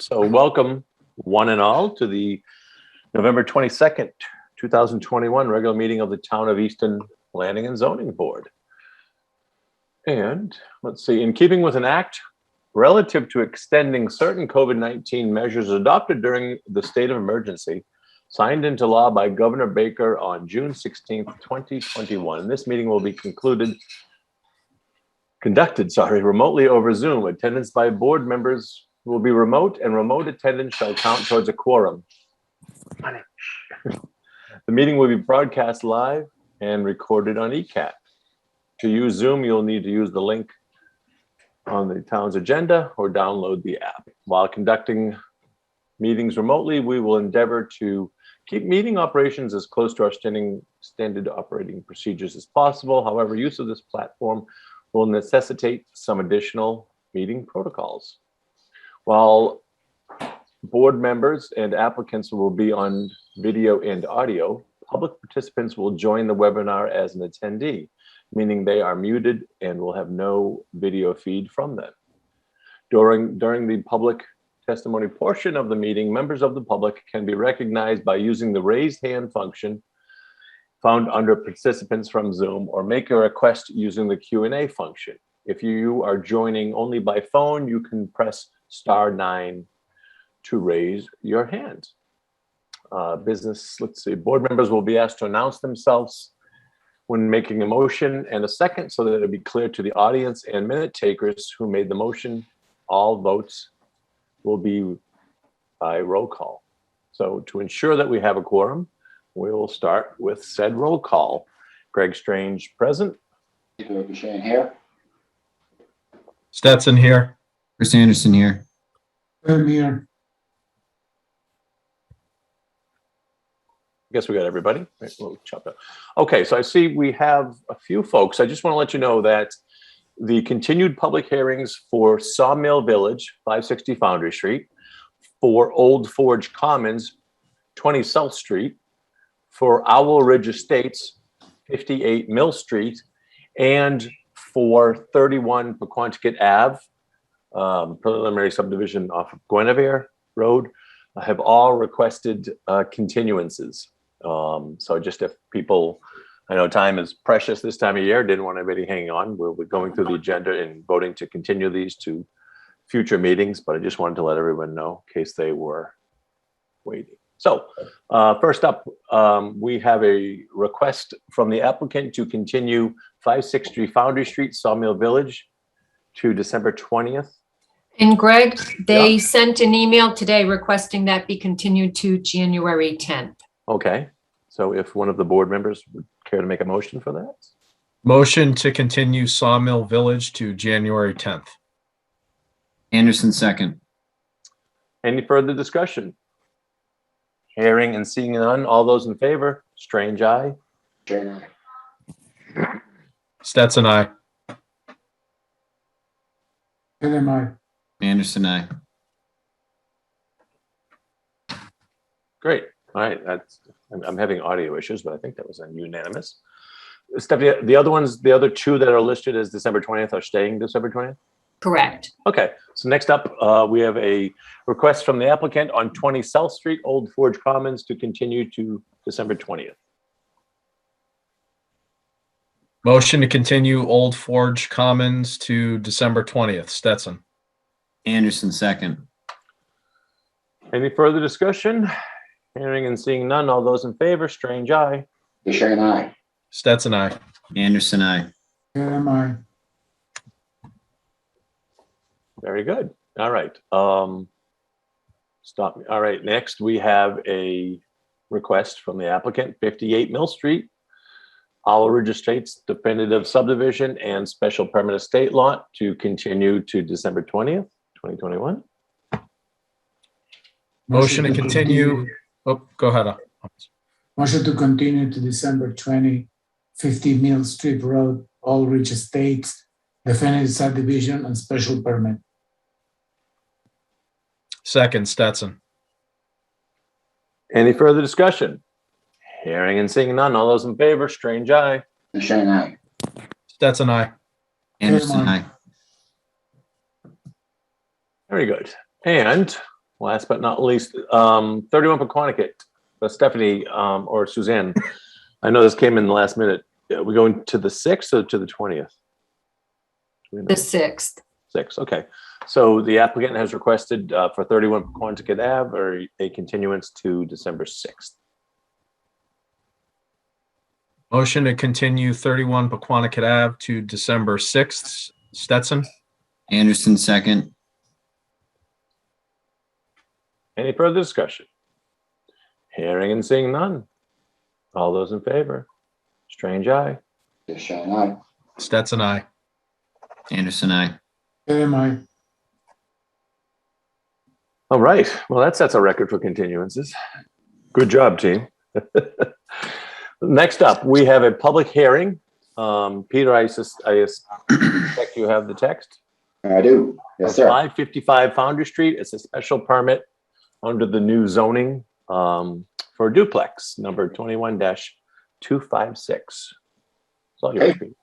So welcome one and all to the November 22nd, 2021 regular meeting of the Town of Easton Planning and Zoning Board. And let's see, in keeping with an act relative to extending certain COVID-19 measures adopted during the state of emergency, signed into law by Governor Baker on June 16th, 2021. This meeting will be conducted remotely over Zoom. Attendance by board members will be remote, and remote attendance shall count towards a quorum. The meeting will be broadcast live and recorded on ECAT. To use Zoom, you'll need to use the link on the town's agenda or download the app. While conducting meetings remotely, we will endeavor to keep meeting operations as close to our standard operating procedures as possible. However, use of this platform will necessitate some additional meeting protocols. While board members and applicants will be on video and audio, public participants will join the webinar as an attendee, meaning they are muted and will have no video feed from them. During the public testimony portion of the meeting, members of the public can be recognized by using the raised hand function found under participants from Zoom, or make a request using the Q&A function. If you are joining only by phone, you can press *9 to raise your hand. Let's see, board members will be asked to announce themselves when making a motion and a second, so that it'll be clear to the audience and minute takers who made the motion. All votes will be by roll call. So to ensure that we have a quorum, we will start with said roll call. Greg Strange, present. Shane here. Stetson here. Chris Anderson here. I'm here. I guess we got everybody. Right, we'll chop that. Okay, so I see we have a few folks. I just want to let you know that the continued public hearings for Sawmill Village, 560 Foundry Street, for Old Forge Commons, 20 South Street, for Owl Ridge Estates, 58 Mill Street, and for 31 Pequantucket Ave, preliminary subdivision off of Guinevere Road, have all requested continuances. So just if people, I know time is precious this time of year, didn't want anybody hanging on. We'll be going through the agenda and voting to continue these to future meetings, but I just wanted to let everyone know in case they were waiting. So first up, we have a request from the applicant to continue 560 Foundry Street, Sawmill Village to December 20th. And Greg, they sent an email today requesting that be continued to January 10th. Okay, so if one of the board members would care to make a motion for that. Motion to continue Sawmill Village to January 10th. Anderson second. Any further discussion? Hearing and seeing none, all those in favor, Strange eye. Shane. Stetson I. Anderson I. Great. All right, I'm having audio issues, but I think that was unanimous. Stephanie, the other two that are listed as December 20th are staying December 20th? Correct. Okay, so next up, we have a request from the applicant on 20 South Street, Old Forge Commons, to continue to December 20th. Motion to continue Old Forge Commons to December 20th. Stetson. Anderson second. Any further discussion? Hearing and seeing none, all those in favor, Strange eye. Shane I. Stetson I. Anderson I. Very good. All right. Stop me. All right. Next, we have a request from the applicant, 58 Mill Street, Owl Ridge Estates definitive subdivision and special permit estate lot to continue to December 20th, 2021. Motion to continue. Oh, go ahead. Motion to continue to December 20, 50 Mill Street Road, Owl Ridge Estates, definitive subdivision and special permit. Second, Stetson. Any further discussion? Hearing and seeing none, all those in favor, Strange eye. Shane I. Stetson I. Anderson I. Very good. And Last but not least, 31 Pequannocket, Stephanie or Suzanne. I know this came in the last minute. We're going to the 6th or to the 20th? The 6th. 6th, okay. So the applicant has requested for 31 Pequannocket Ave or a continuance to December 6th. Motion to continue 31 Pequannocket Ave to December 6th. Stetson? Anderson, second. Any further discussion? Hearing and seeing none. All those in favor? Strange eye. Chair Shine aye. Stetson, aye. Anderson, I. AMI. All right. Well, that sets a record for continuances. Good job, team. Next up, we have a public hearing. Peter, I suspect you have the text. I do. Yes, sir. 555 Foundry Street. It's a special permit under the new zoning for duplex, number 21-256. It's all yours, Okay. Peter.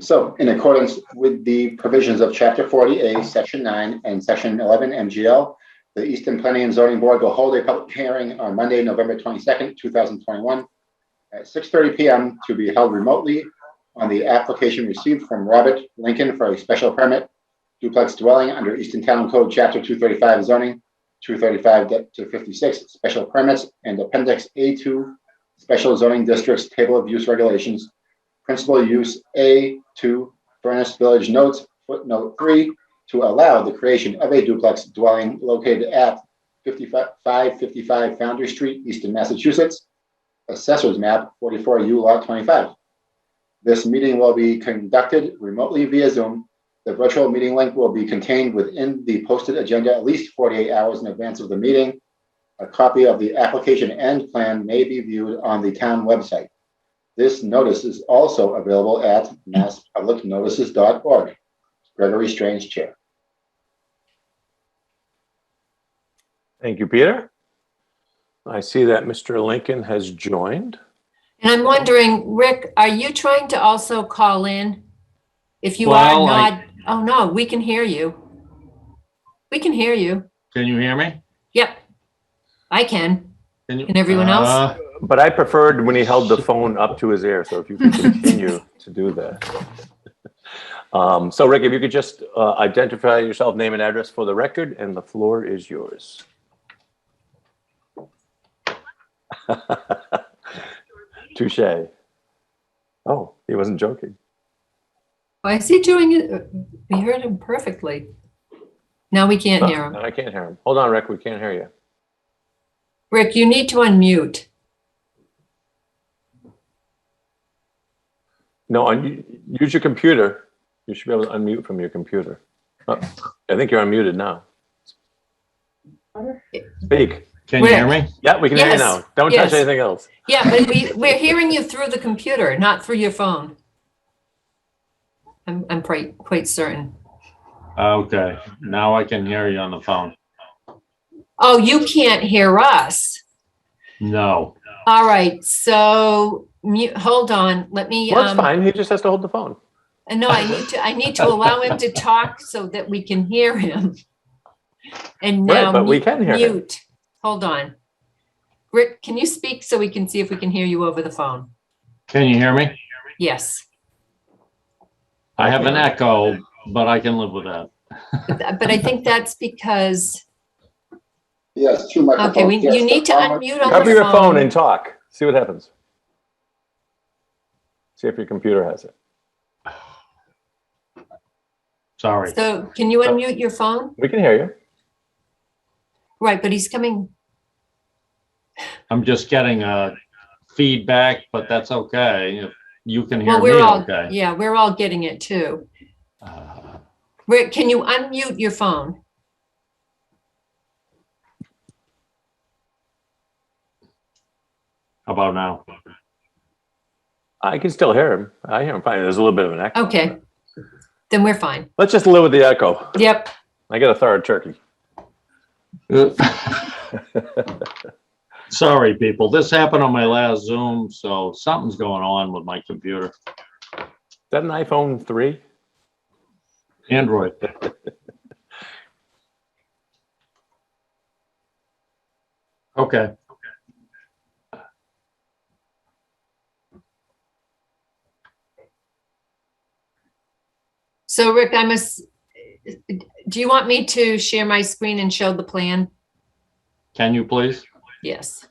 So in accordance with the provisions of Chapter 40A, Section 9, and Section 11 MGL, the Easton Planning and Zoning Board will hold a public hearing on Monday, November 22nd, 2021, at 6:30 p.m. to be held remotely on the application received from Robert Lincoln for a special permit duplex dwelling under Easton Town Code Chapter 235 zoning, 235-56 special permits, and Appendix A2 special zoning districts table of use regulations. Principal use A2 Furnace Village Notes, footnote 3, to allow the creation of a duplex dwelling located at 555 Foundry Street, Easton, Massachusetts, Assessor's Map 44U Lot 25. This meeting will be conducted remotely via Zoom. The virtual meeting link will be contained within the posted agenda at least 48 hours in advance of the meeting. A copy of the application and plan may be viewed on the town website. This notice is also available at masspublicnotices.org. Gregory Strange, Chair. Thank you, Peter. I see that Mr. Lincoln has joined. And I'm wondering, Rick, are you trying to also call in? If you Well, are not, oh no, we can hear you. We can hear you. Can you hear me? Yep, I can. Can you? And everyone else? But I preferred when he held the phone up to his ear. So if you could continue to do that. So Rick, if you could just identify yourself, name and address for the record, and the floor is yours. Touche. Oh, he wasn't joking. Why is he doing it? We heard him perfectly. Now we can't hear him. No, I can't hear him. Hold on, Rick. We can't hear you. Rick, you need to unmute. No, use your computer. You should be able to unmute from your computer. Oh, I think you're unmuted now. Speak. Can you hear me? Yeah, we can hear you Yes. now. Don't Yes. touch anything else. Yeah, but we're hearing you through the computer, not through your phone. I'm quite certain. Okay, now I can hear you on the phone. Oh, you can't hear us. No. All right, so hold on. Let me. Well, it's fine. He just has to hold the phone. No, I need to allow him to talk so that we can hear him. And Right, now but we can hear him. mute. Hold on. Rick, can you speak so we can see if we can hear you over the phone? Can you hear me? Yes, I have an echo, but I can live with that. but I think that's because, Yes, two microphones. okay, Yes, you need to the phone- unmute on Cover the your phone phone. and talk. See what happens. See if your computer has it. Sorry. So can you unmute your phone? We can hear you. Right, but he's coming. I'm just getting feedback, but that's okay. If you can hear Well, me, we're all, okay. yeah, we're all getting it too. Uh, Rick, can you unmute your phone? How about now? I can still hear him. I hear him fine. There's a little bit of an echo. Okay, then we're fine. Let's just live with the echo. Yep. I got a third turkey. Sorry, people. This happened on my last Zoom, so something's going on with my computer. Is that an iPhone 3? Android. Okay. So Rick, do you want me to share my screen and show the plan? Can you please? Yes.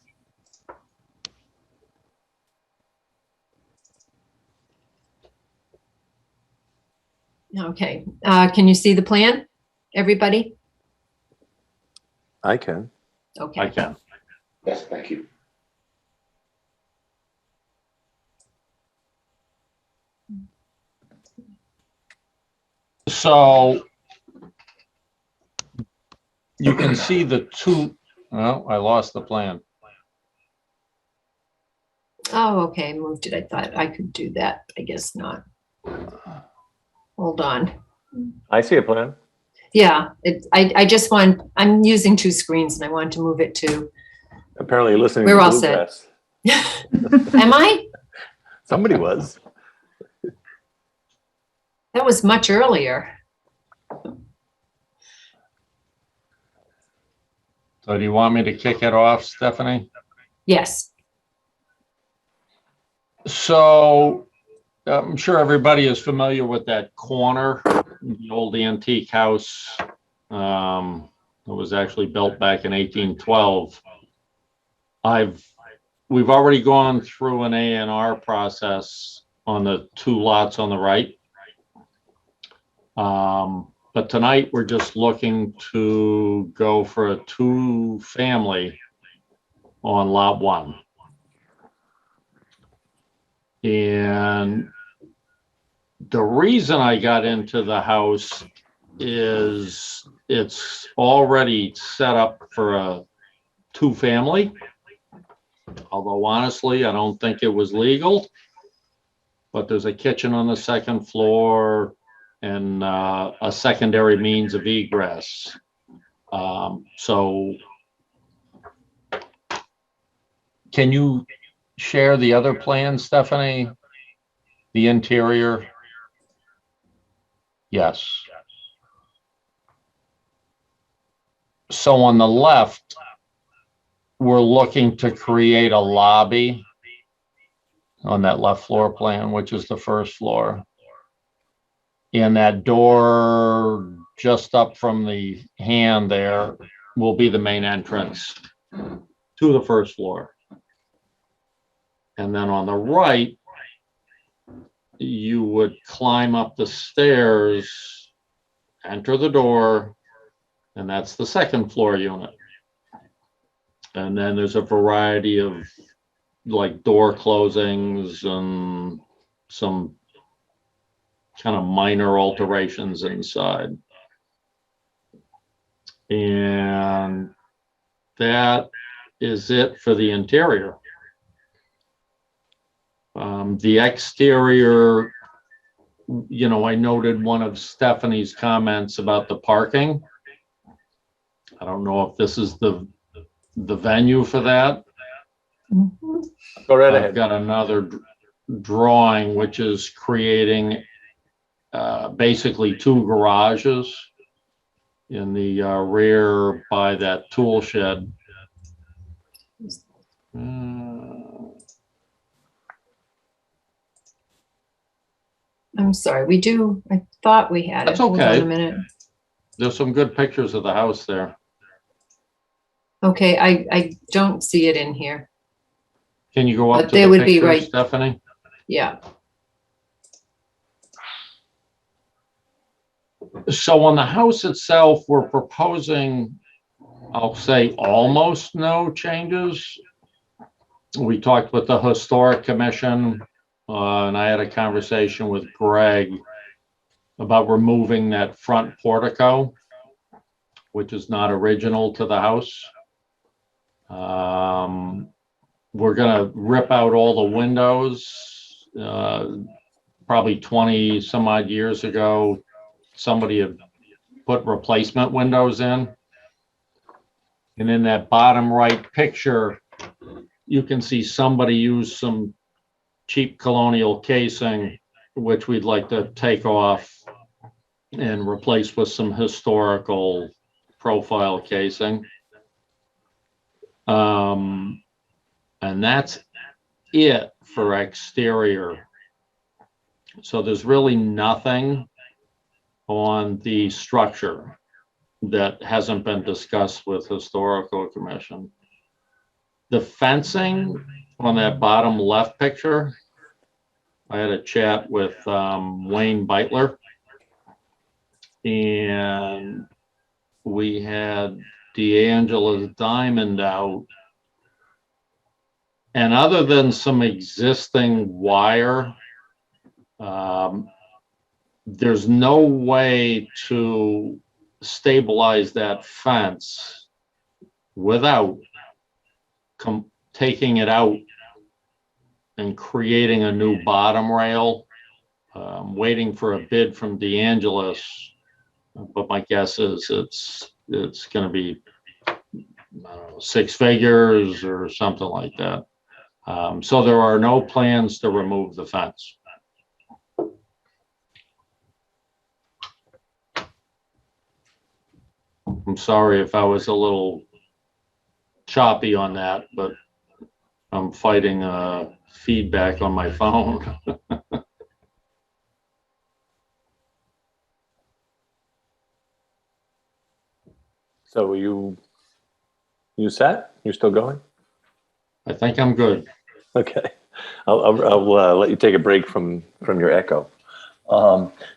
Okay, can you see the plan, everybody? I can. Okay. I can. Yes, thank you. So you can see the two, well, I lost the plan. Oh, okay, I moved it. I thought I could do that. I guess not. Hold on. I see a plan. Yeah, I'm using two screens and I want to move it to, Apparently you're listening We're to all set. bluegrass. am I? Somebody was. That was much earlier. So do you want me to kick it off, Stephanie? Yes. So I'm sure everybody is familiar with that corner, the old antique house. It was actually built back in 1812. We've already gone through an A&R process on the two lots on the right. But tonight we're just looking to go for a 2-family on lot 1. And the reason I got into the house is it's already set up for a 2-family. Although honestly, I don't think it was legal. But there's a kitchen on the second floor and a secondary means of egress. So can you share the other plan, Stephanie? The interior? Yes. So on the left, we're looking to create a lobby on that left floor plan, which is the first floor. And that door just up from the hand there will be the main entrance to the first floor. And then on the right, you would climb up the stairs, enter the door, and that's the second floor unit. And then there's a variety of like door closings and some kind of minor alterations inside. And that is it for the interior. The exterior, I noted one of Stephanie's comments about the parking. I don't know if this is the venue for that. Mhm. Go right I've ahead. got another drawing which is creating basically 2 garages in the rear by that tool shed. I'm sorry, I thought we had it. That's Hold on okay. a minute. There's some good pictures of the house there. Okay, I don't see it in here. Can you go up But to they the would be picture, right- Stephanie? Yeah. So on the house itself, we're proposing, I'll say, almost no changes. We talked with the Historic Commission, and I had a conversation with Greg about removing that front portico, which is not original to the house. We're gonna rip out all the windows. Probably 20 some odd years ago, somebody had put replacement windows in. And in that bottom right picture, you can see somebody used some cheap colonial casing, which we'd like to take off and replace with some historical profile casing. And that's it for exterior. So there's really nothing on the structure that hasn't been discussed with Historical Commission. The fencing on that bottom left picture, I had a chat with Wayne Beitler, and we had D'Angela's Diamond out. And other than some existing wire, there's no way to stabilize that fence without taking it out and creating a new bottom rail. Waiting for a bid from D'Angelo's, but my guess is it's going to be six figures or something like that. So there are no plans to remove the fence. I'm sorry if I was a little choppy on that, but I'm fighting feedback on my phone. So you set? You still going? I think I'm good. Okay. I'll let you take a break from your echo.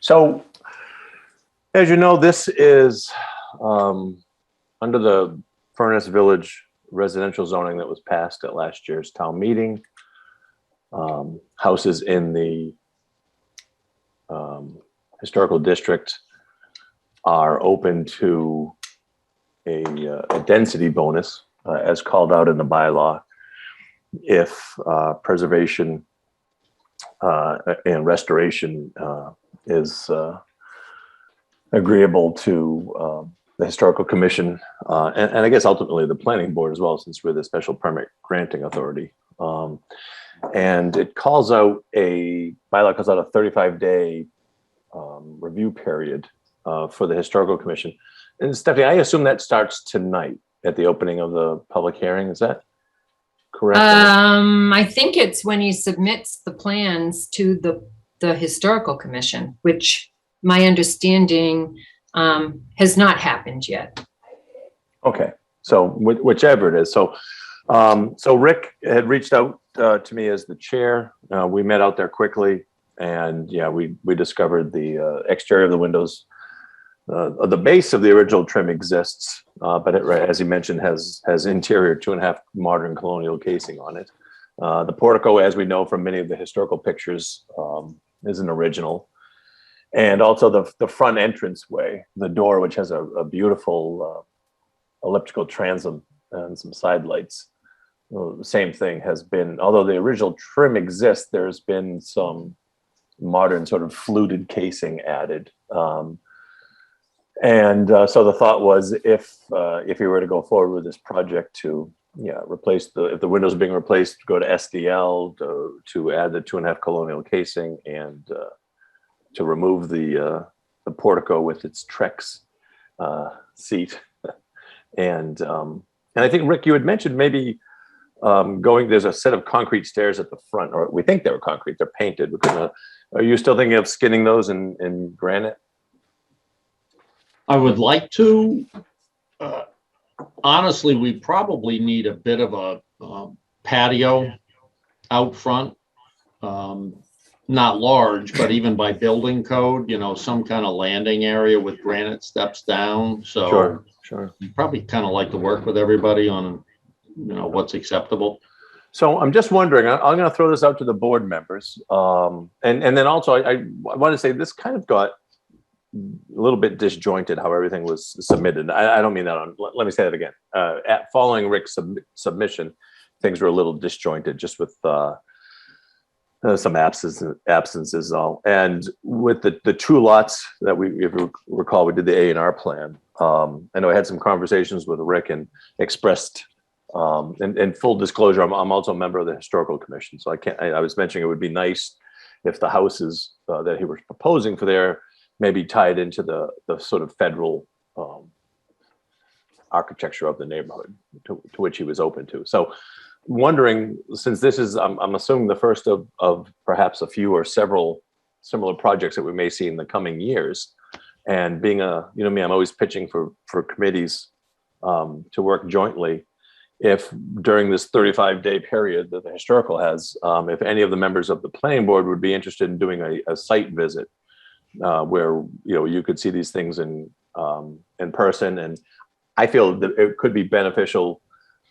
So as you know, this is under the Furnace Village residential zoning that was passed at last year's town meeting. Houses in the historical district are open to a density bonus as called out in the bylaw if preservation and restoration is agreeable to the Historical Commission and I guess ultimately the Planning Board as well, since we're the special permit granting authority. And it calls out bylaw calls out a 35-day review period for the Historical Commission. And Stephanie, I assume that starts tonight at the opening of the public hearing. Is that correct? I think it's when he submits the plans to the Historical Commission, which my understanding has not happened yet. Okay, so whichever it is. So Rick had reached out to me as the chair. We met out there quickly, and yeah, we discovered the exterior of the windows. The base of the original trim exists, but it, as he mentioned, has interior 2.5 modern colonial casing on it. The portico, as we know from many of the historical pictures, is an original. And also the front entranceway, the door, which has a beautiful elliptical transom and some side lights. Well, the same thing has been, although the original trim exists, there's been some modern sort of fluted casing added. So the thought was if you were to go forward with this project to replace if the windows are being replaced, go to SDL to add the 2.5 colonial casing and to remove the portico with its Trex seat. And I think, Rick, you had mentioned maybe there's a set of concrete stairs at the front, or we think they were concrete, they're painted. Are you still thinking of skinning those in granite? I would like to. Honestly, we probably need a bit of a patio out front. Not large, but even by building code, some kind of landing area with granite steps down. So Sure. You probably kind of like to work with everybody on, what's acceptable. So I'm just wondering, I'm going to throw this out to the board members. And then also I want to say this kind of got a little bit disjointed how everything was submitted. I don't mean that let me say that again. Following Rick's submission, things were a little disjointed just with some absences and all. And with the two lots that if you recall, we did the A&R plan. I know I had some conversations with Rick and expressed, and full disclosure, I'm also a member of the Historical Commission. So I was mentioning it would be nice if the houses that he was proposing for there maybe tied into the sort of federal architecture of the neighborhood, to which he was open to. So wondering, since this is, I'm assuming the first of perhaps a few or several similar projects that we may see in the coming years, and being you know me, I'm always pitching for committees to work jointly. If during this 35-day period that the historical has, if any of the members of the planning board would be interested in doing a site visit, where you could see these things in person, and I feel that it could be beneficial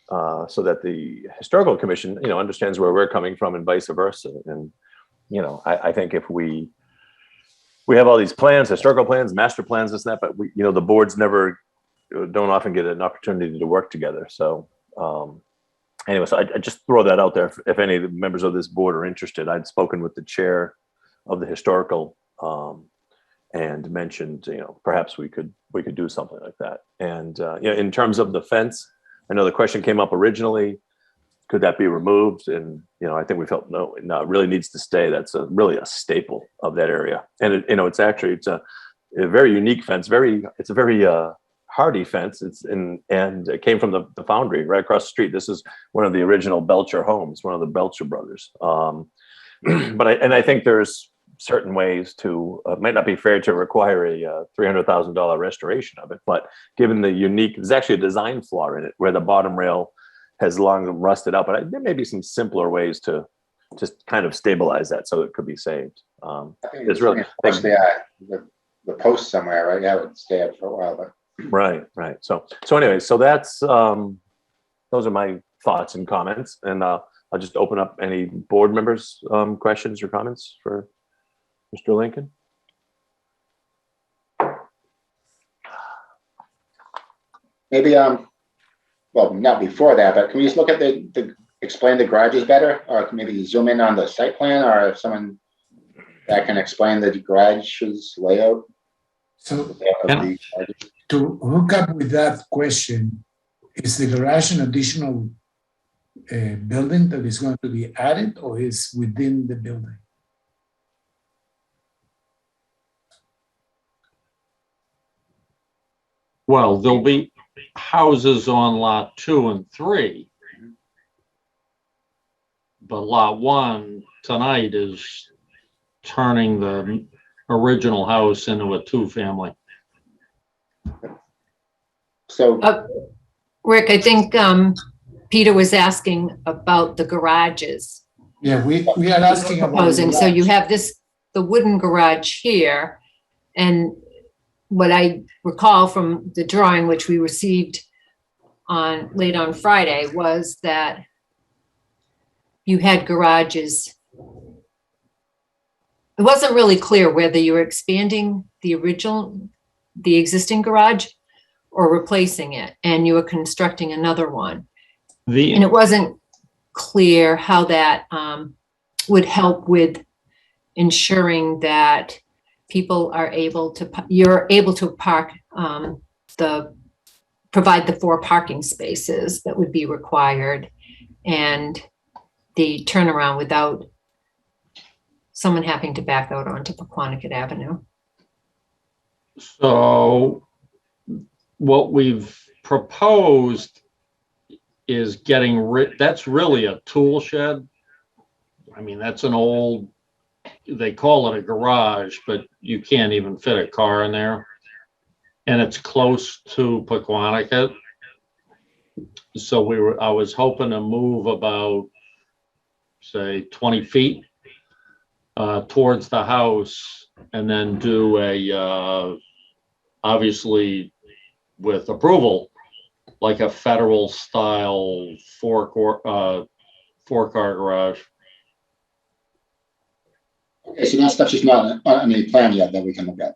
so that the historical commission understands where we're coming from and vice versa. And I think if we have all these plans, historical plans, master plans, this and that, but the boards don't often get an opportunity to work together. So anyway, so I just throw that out there. If any of the members of this board are interested, I'd spoken with the chair of the historical and mentioned, perhaps we could do something like that. And in terms of the fence, I know the question came up originally. Could that be removed? And I think we felt no, it really needs to stay. That's really a staple of that area. And it's a very unique fence. It's a very hardy fence. And it came from the foundry right across the street. This is one of the original Belcher homes, one of the Belcher brothers. But I think there's certain ways to, it might not be fair to require a $300,000 restoration of it, but given the unique, there's actually a design flaw in it where the bottom rail has long rusted out, but there may be some simpler ways to just kind of stabilize that so it could be saved. I think It's really the post somewhere, right? Yeah, it would stay up for a while, but right. So anyway, so that's those are my thoughts and comments, and I'll just open up any board members' questions or comments for Mr. Lincoln. maybe well, not before that, but can we just look at explain the garages better, or maybe zoom in on the site plan, or if someone that can explain the garage's layout? So to hook up with that question, is the garage an additional building that is going to be added, or is within the building? Well, there'll be houses on lot 2 and 3. But lot 1 tonight is turning the original house into a 2-family. So Rick, I think Peter was asking about the garages. Yeah, we are asking about Proposing, so you have the wooden garage here, and what I recall from the drawing which we received late on Friday was that you had garages. It wasn't really clear whether you were expanding the existing garage or replacing it, and you were constructing another one. And it wasn't clear how that would help with ensuring that people are you're able to park provide the 4 parking spaces that would be required and the turnaround without someone having to back out onto Pequonnet Avenue. So what we've proposed is getting rid, that's really a tool shed. I mean, that's an old, they call it a garage, but you can't even fit a car in there. And it's close to Pequonnet. So I was hoping to move about, say, 20 feet towards the house, and then do obviously with approval, like a federal style 4-car garage. okay, so that stuff's just not on any plan yet that we can look at.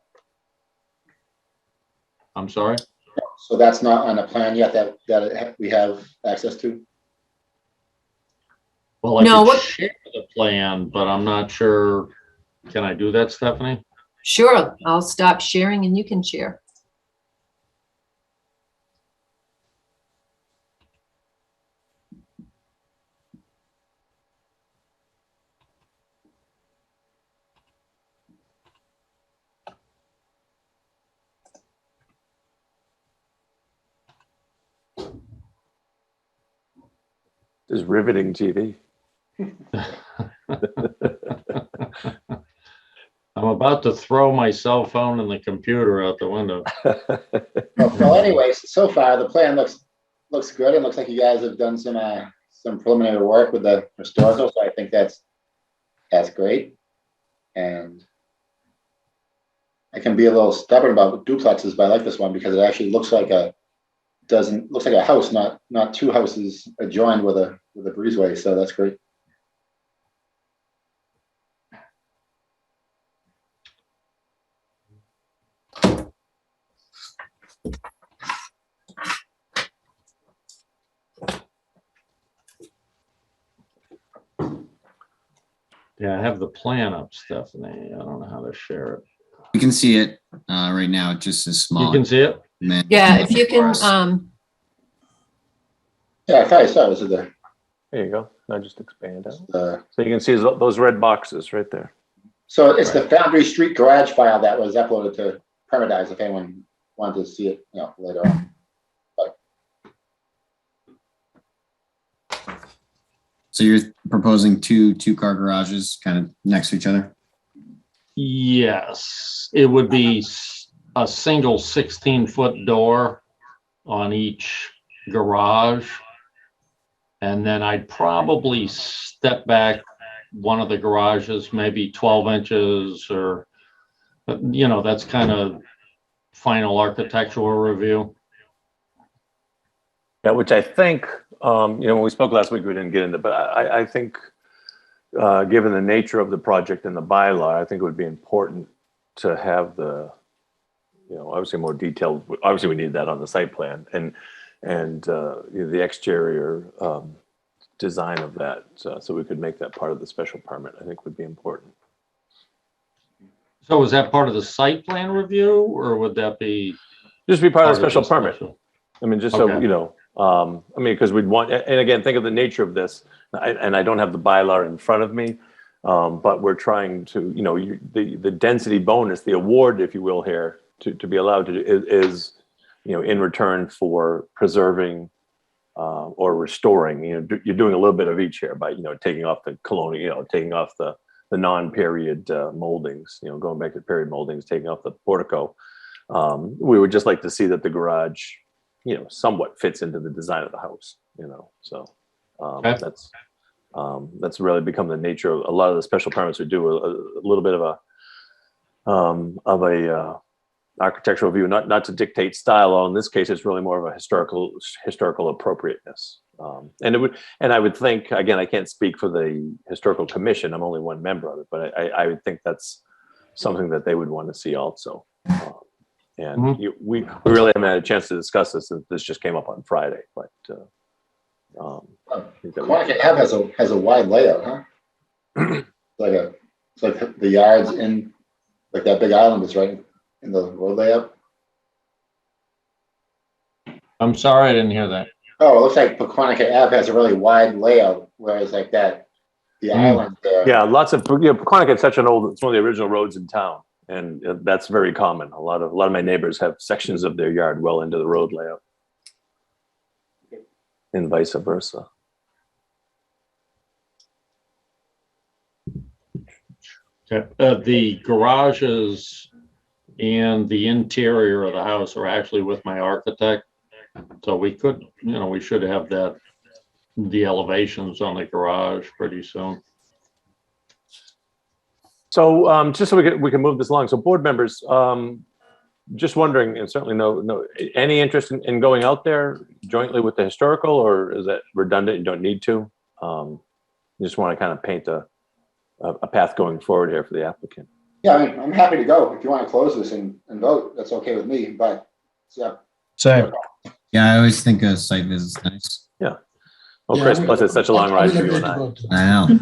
I'm sorry? So that's not on a plan yet that we have access to? Well, I No, could share the plan, but I'm not sure. Can I do that, Stephanie? Sure, I'll stop sharing and you can share. This is riveting TV. I'm about to throw my cell phone and the computer out the window. Well, anyways, so far the plan looks good. It looks like you guys have done some preliminary work with the historical, so I think that's great. And I can be a little stubborn about duplexes, but I like this one because it actually looks like a house, not two houses adjoined with a breezeway. So that's great. Yeah, I have the plan up, Stephanie. I don't know how to share it. You can see it right now. It just is small. You can see it? Yeah, if you can, Yeah, I thought I saw it. Was it There you go. Now just expand out. the So you can see those red boxes right there. So it's the Foundry Street garage file that was uploaded to Permadize if anyone wanted to see it, later on. So you're proposing two-car garages kind of next to each other? Yes, it would be a single 16-foot door on each garage. And then I'd probably step back one of the garages, maybe 12 inches or, that's kind of final architectural review. Yeah, which I think, when we spoke last week, we didn't get into, but I think, given the nature of the project and the bylaw, I think it would be important to have the, obviously more detailed, obviously we need that on the site plan and the exterior design of that, so we could make that part of the special permit, I think would be important. So is that part of the site plan review or would that be? Just be part of the special this permit. special? I mean, just Okay. so, because we'd want, and again, think of the nature of this, and I don't have the bylaw in front of me, but we're trying to, the density bonus, the award, if you will, here, to be allowed to do is, in return for preserving or restoring, you're doing a little bit of each here by, taking off the colonial, taking off the non-period moldings, going back to period moldings, taking off the portico. We would just like to see that the garage, somewhat fits into the design of the house, so Okay. that's really become the nature of a lot of the special permits. We do a little bit of a architectural view, not to dictate style. In this case, it's really more of a historical appropriateness. And I would think, again, I can't speak for the historical commission. I'm only one member of it, but I would think that's something that they would want to see also. And we really haven't had a chance to discuss this since this just came up on Friday, but Quantico Ave has a wide layout, huh? It's like the yards in, like that big island is right in the road layout. I'm sorry, I didn't hear that. Oh, it looks like Quantico Ave has a really wide layout, whereas like that, the island there. yeah, lots of, Quantico is such an old, it's one of the original roads in town. And that's very common. A lot of my neighbors have sections of their yard well into the road layout, and vice versa. Okay. The garages and the interior of the house are actually with my architect. So we could, we should have the elevations on the garage pretty soon. So just so we can move this along. So board members, just wondering, and certainly no any interest in going out there jointly with the historical, or is that redundant? You don't need to. You just want to kind of paint a path going forward here for the applicant. Yeah, I mean, I'm happy to go if you want to close this and vote. That's okay with me. But yeah, Same. Yeah, I always think a site visit's nice. Yeah. Well, Chris, plus it's such a long ride for you and I. I know.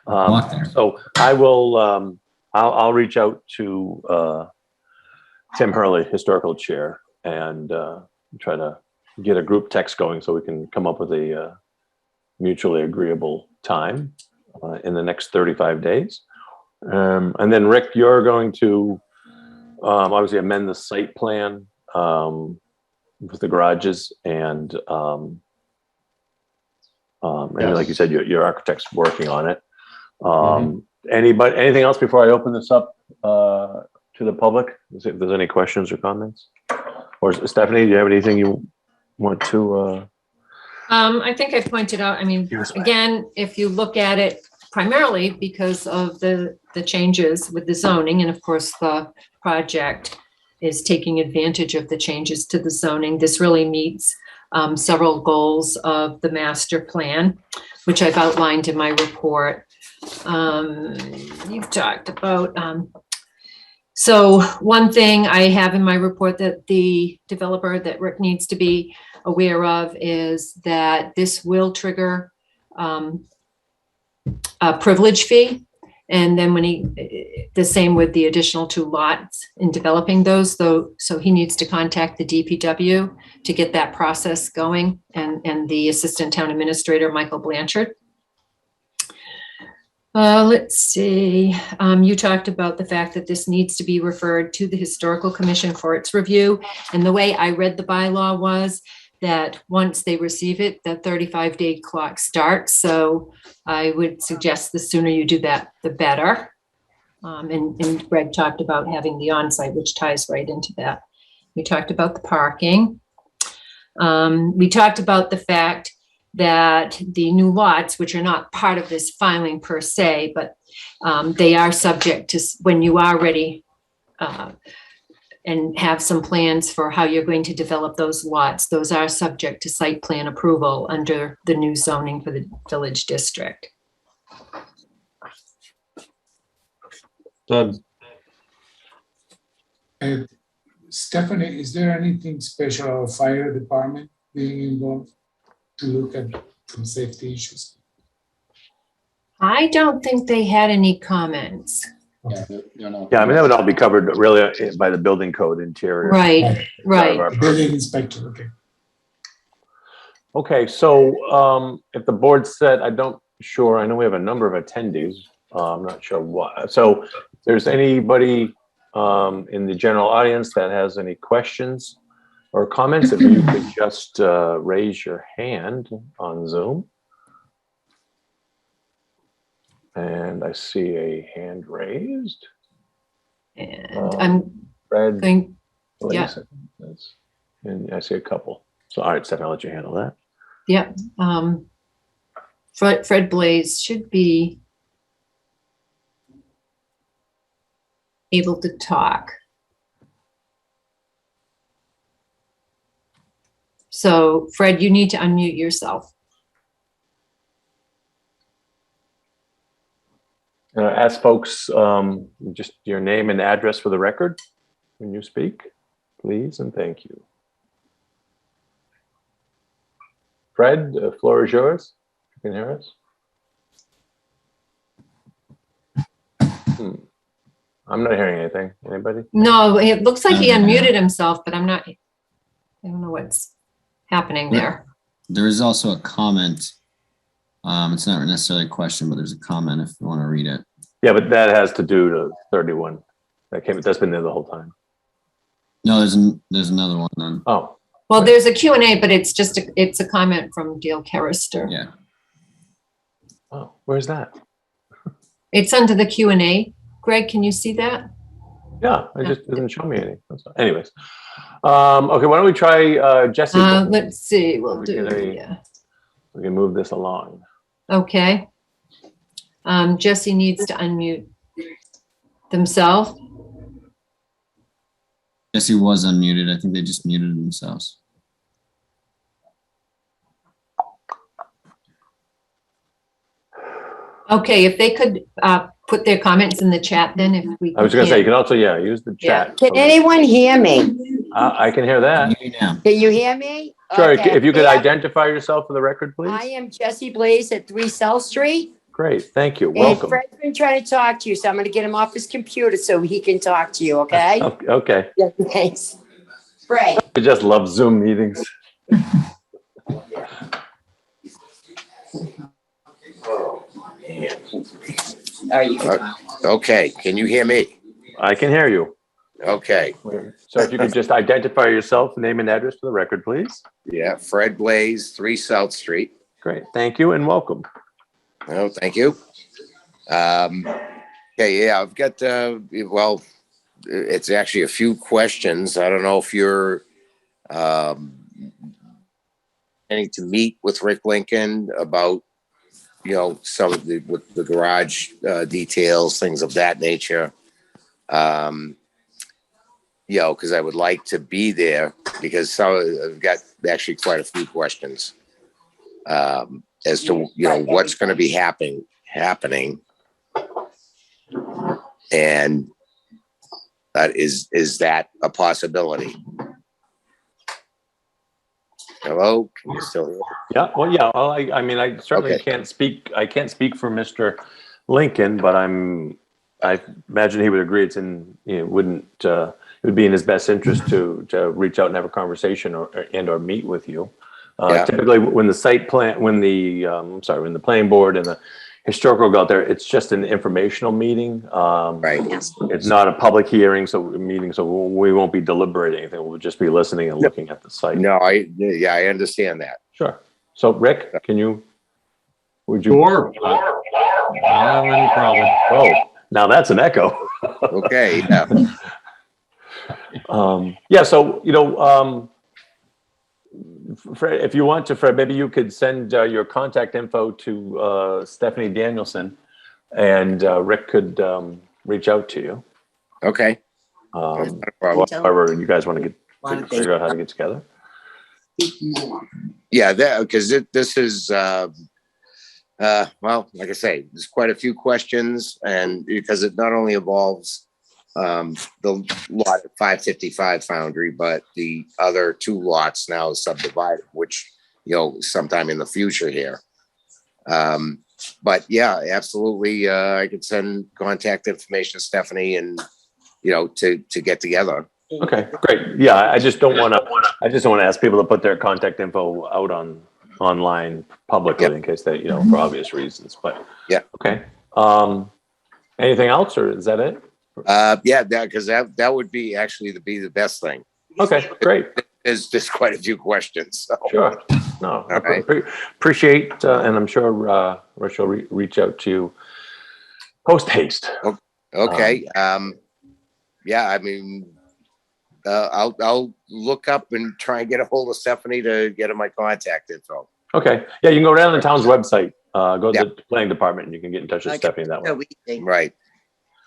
Walk there. So I will, I'll reach out to Tim Hurley, historical chair, and try to get a group text going so we can come up with a mutually agreeable time in the next 35 days. And then Rick, you're going to obviously amend the site plan with the garages and And like you said, your architect's working on it. Mhm. Anything else before I open this up to the public? See if there's any questions or comments. Or Stephanie, do you have anything you want to? I think I pointed out, I mean, Yes, ma'am. again, if you look at it primarily because of the changes with the zoning, and of course, the project is taking advantage of the changes to the zoning. This really meets several goals of the master plan, which I've outlined in my report. You've talked about, so one thing I have in my report that the developer that Rick needs to be aware of is that this will trigger a privilege fee. And then when the same with the additional 2 lots in developing those, though, so he needs to contact the DPW to get that process going, and the assistant town administrator, Michael Blanchard. Let's see, you talked about the fact that this needs to be referred to the Historical Commission for its review. And the way I read the bylaw was that once they receive it, the 35-day clock starts. So I would suggest the sooner you do that, the better. And Greg talked about having the onsite, which ties right into that. We talked about the parking. We talked about the fact that the new lots, which are not part of this filing per se, but they are subject to, when you are ready and have some plans for how you're going to develop those lots, those are subject to site plan approval under the new zoning for the village district. Done. Stephanie, is there anything special, fire department being involved to look at some safety issues? I don't think they had any comments. Yeah, you know. Yeah, I mean, that would all be covered really by the building code interior. Right, right. Building inspector, okay. Okay, so if the board said, I know we have a number of attendees. I'm not sure what. So if there's anybody in the general audience that has any questions or comments, if you could just raise your hand on Zoom. And I see a hand raised. And I'm Fred. going, wait a yeah. second. And I see a couple. So, all right, Steph, I'll let you handle that. yeah. Fred Blaze should be able to talk. So Fred, you need to unmute yourself. Ask folks just your name and address for the record when you speak, please, and thank you. Fred, the floor is yours. You can hear us. I'm not hearing anything. Anybody? No, it looks like he unmuted himself, but I don't know what's happening there. There is also a comment. It's not necessarily a question, but there's a comment if you want to read it. Yeah, but that has to do to 31. That's been there the whole time. No, there's another one then. Oh, Well, there's a Q&A, but it's just it's a comment from Dale Carrister. Yeah. oh, where's that? It's under the Q&A. Greg, can you see that? Yeah, it just doesn't show me anything. Anyways, okay, why don't we try Jesse? Let's see. We'll We do. get a- Yeah. We can move this along. Okay. Jesse needs to unmute themselves. Jesse was unmuted. I think they just muted themselves. Okay, if they could put their comments in the chat, then if we. I was going to say, you can also, use the chat. Can anyone hear me? I can hear that. Now. Can you hear me? Sure, Okay. if you could Yeah. identify yourself for the record, I please. am Jesse Blaze at 3 South Street. Great, thank you. And Welcome. Fred's been trying to talk to you, so I'm gonna get him off his computer so he can talk to you, okay? Okay, Yeah, thanks. Fred, I just love Zoom meetings. all right, you can talk. Okay, can you hear me? I can hear you. Okay, So if you could just identify yourself, name and address for the record, please. yeah, Fred Blaze, 3 South Street. Great. Thank you and welcome. Oh, thank you. Okay, yeah, I've got, well, it's actually a few questions. I don't know if you're planning to meet with Rick Lincoln about, some of with the garage details, things of that nature. Because I would like to be there because I've got actually quite a few questions as to, what's going to be happening. And is that a possibility? Hello, can you still hear me? Yeah. Well, yeah. Well, I mean, I certainly Okay. can't speak. I can't speak for Mr. Lincoln, but I imagine he would agree. It would be in his best interest to reach out and have a conversation or meet with you. Yeah. Typically, when the when the planning board and the historical go out there, it's just an informational meeting. Right. It's not a public hearing, so we won't be deliberating anything. We'll just be listening and looking at the site. No, I understand that. Sure. So, Rick, would you? Sure. I don't have any problem. Oh, now that's an echo. Okay. Yeah. Yeah. So, Fred, if you want to, Fred, maybe you could send your contact info to Stephanie Danielson, and Rick could reach out to you. Okay. However, you guys want to figure out how to get together. Yeah, because this is well, like I say, there's quite a few questions, and because it not only involves the lot at 555 Foundry, but the other two lots now subdivided, which sometime in the future here. But yeah, absolutely, I could send contact information to Stephanie and to get together. Okay, great. Yeah, I just don't want to ask people to put their contact info out online publicly in case they, for obvious reasons. But yeah, okay. Anything else, or is that it? Yeah, because that would be actually the best thing. Okay, great. There's just quite a few questions. So. Sure. No, I right. appreciate, and I'm sure Rich will reach out to you post haste. Okay. Yeah, I mean, I'll look up and try and get a hold of Stephanie to get her my contact info. Okay. Yeah, you can go down the town's website, go to the planning department, and you can get in touch with Stephanie that way. Right.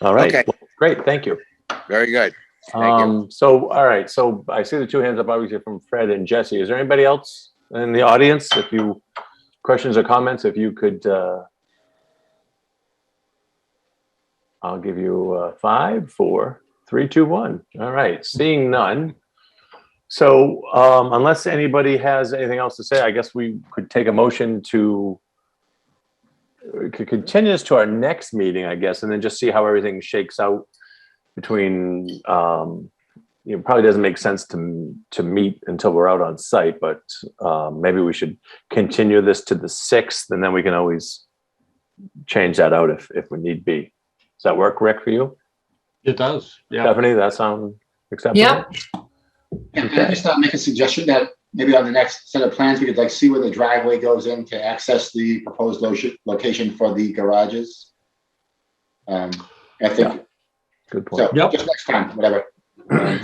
All right. Okay. Well, great. Thank you. Very good. Thank you. So, all right. So I see the two hands up, obviously, from Fred and Jesse. Is there anybody else in the audience? If you questions or comments, if you could, I'll give you 5, 4, 3, 2, 1. All right. Seeing none. So unless anybody has anything else to say, I guess we could take a motion to could continue this to our next meeting, I guess, and then just see how everything shakes out between, probably doesn't make sense to meet until we're out on site, but maybe we should continue this to the 6th, and then we can always change that out if we need be. Does that work, Rick, for you? It does. Yeah. Stephanie, that sound acceptable? Yep. Yeah, can I just make a suggestion that maybe on the next set of plans, we could see where the driveway goes in to access the proposed location for the garages. I think. Good point. So just next time, whatever. Sure.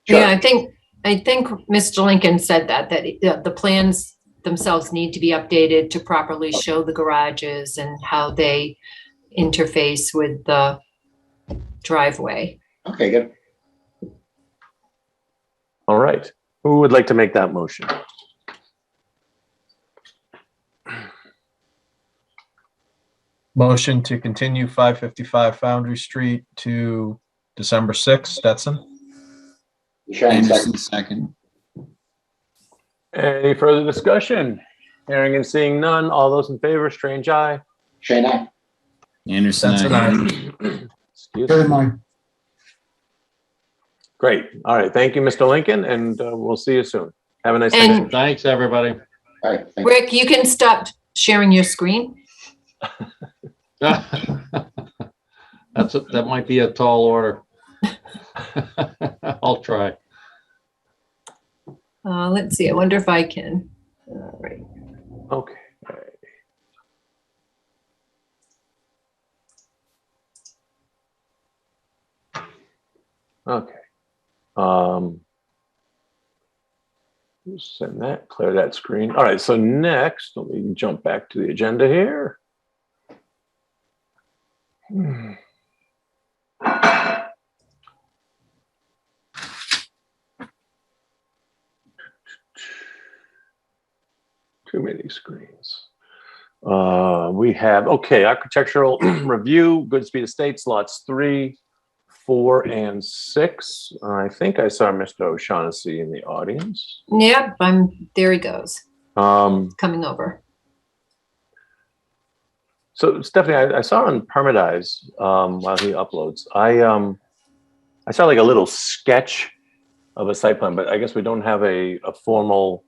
Yeah, I think Mr. Lincoln said that the plans themselves need to be updated to properly show the garages and how they interface with the driveway. Okay, good. All right. Who would like to make that motion? Motion to continue 555 Foundry Street to December 6th, Stetson. Anderson, second. Any further discussion? Hearing and seeing none. All those in favor, strange eye. Shane, aye. Anderson, Stetson, aye. Excuse Very me. much. Great. All right. Thank you, Mr. Lincoln, and we'll see you soon. Have a nice day. And Thanks, everybody. All right, thank you. Rick, you can stop sharing your screen. That might be a tall order. I'll try. Let's see. I wonder if I can. All right. Okay. Okay. Send that, clear that screen. All right, so next, let me jump back to the agenda here. Too many screens. We have, okay, architectural review, Goodspeed Estates, lots 3, 4, and 6. I think I saw Mr. O'Shaughnessy in the audience. Yep, there he goes, coming over. So Stephanie, I saw on Permitize while he uploads, I saw like a little sketch of a site plan, but I guess we don't have a formal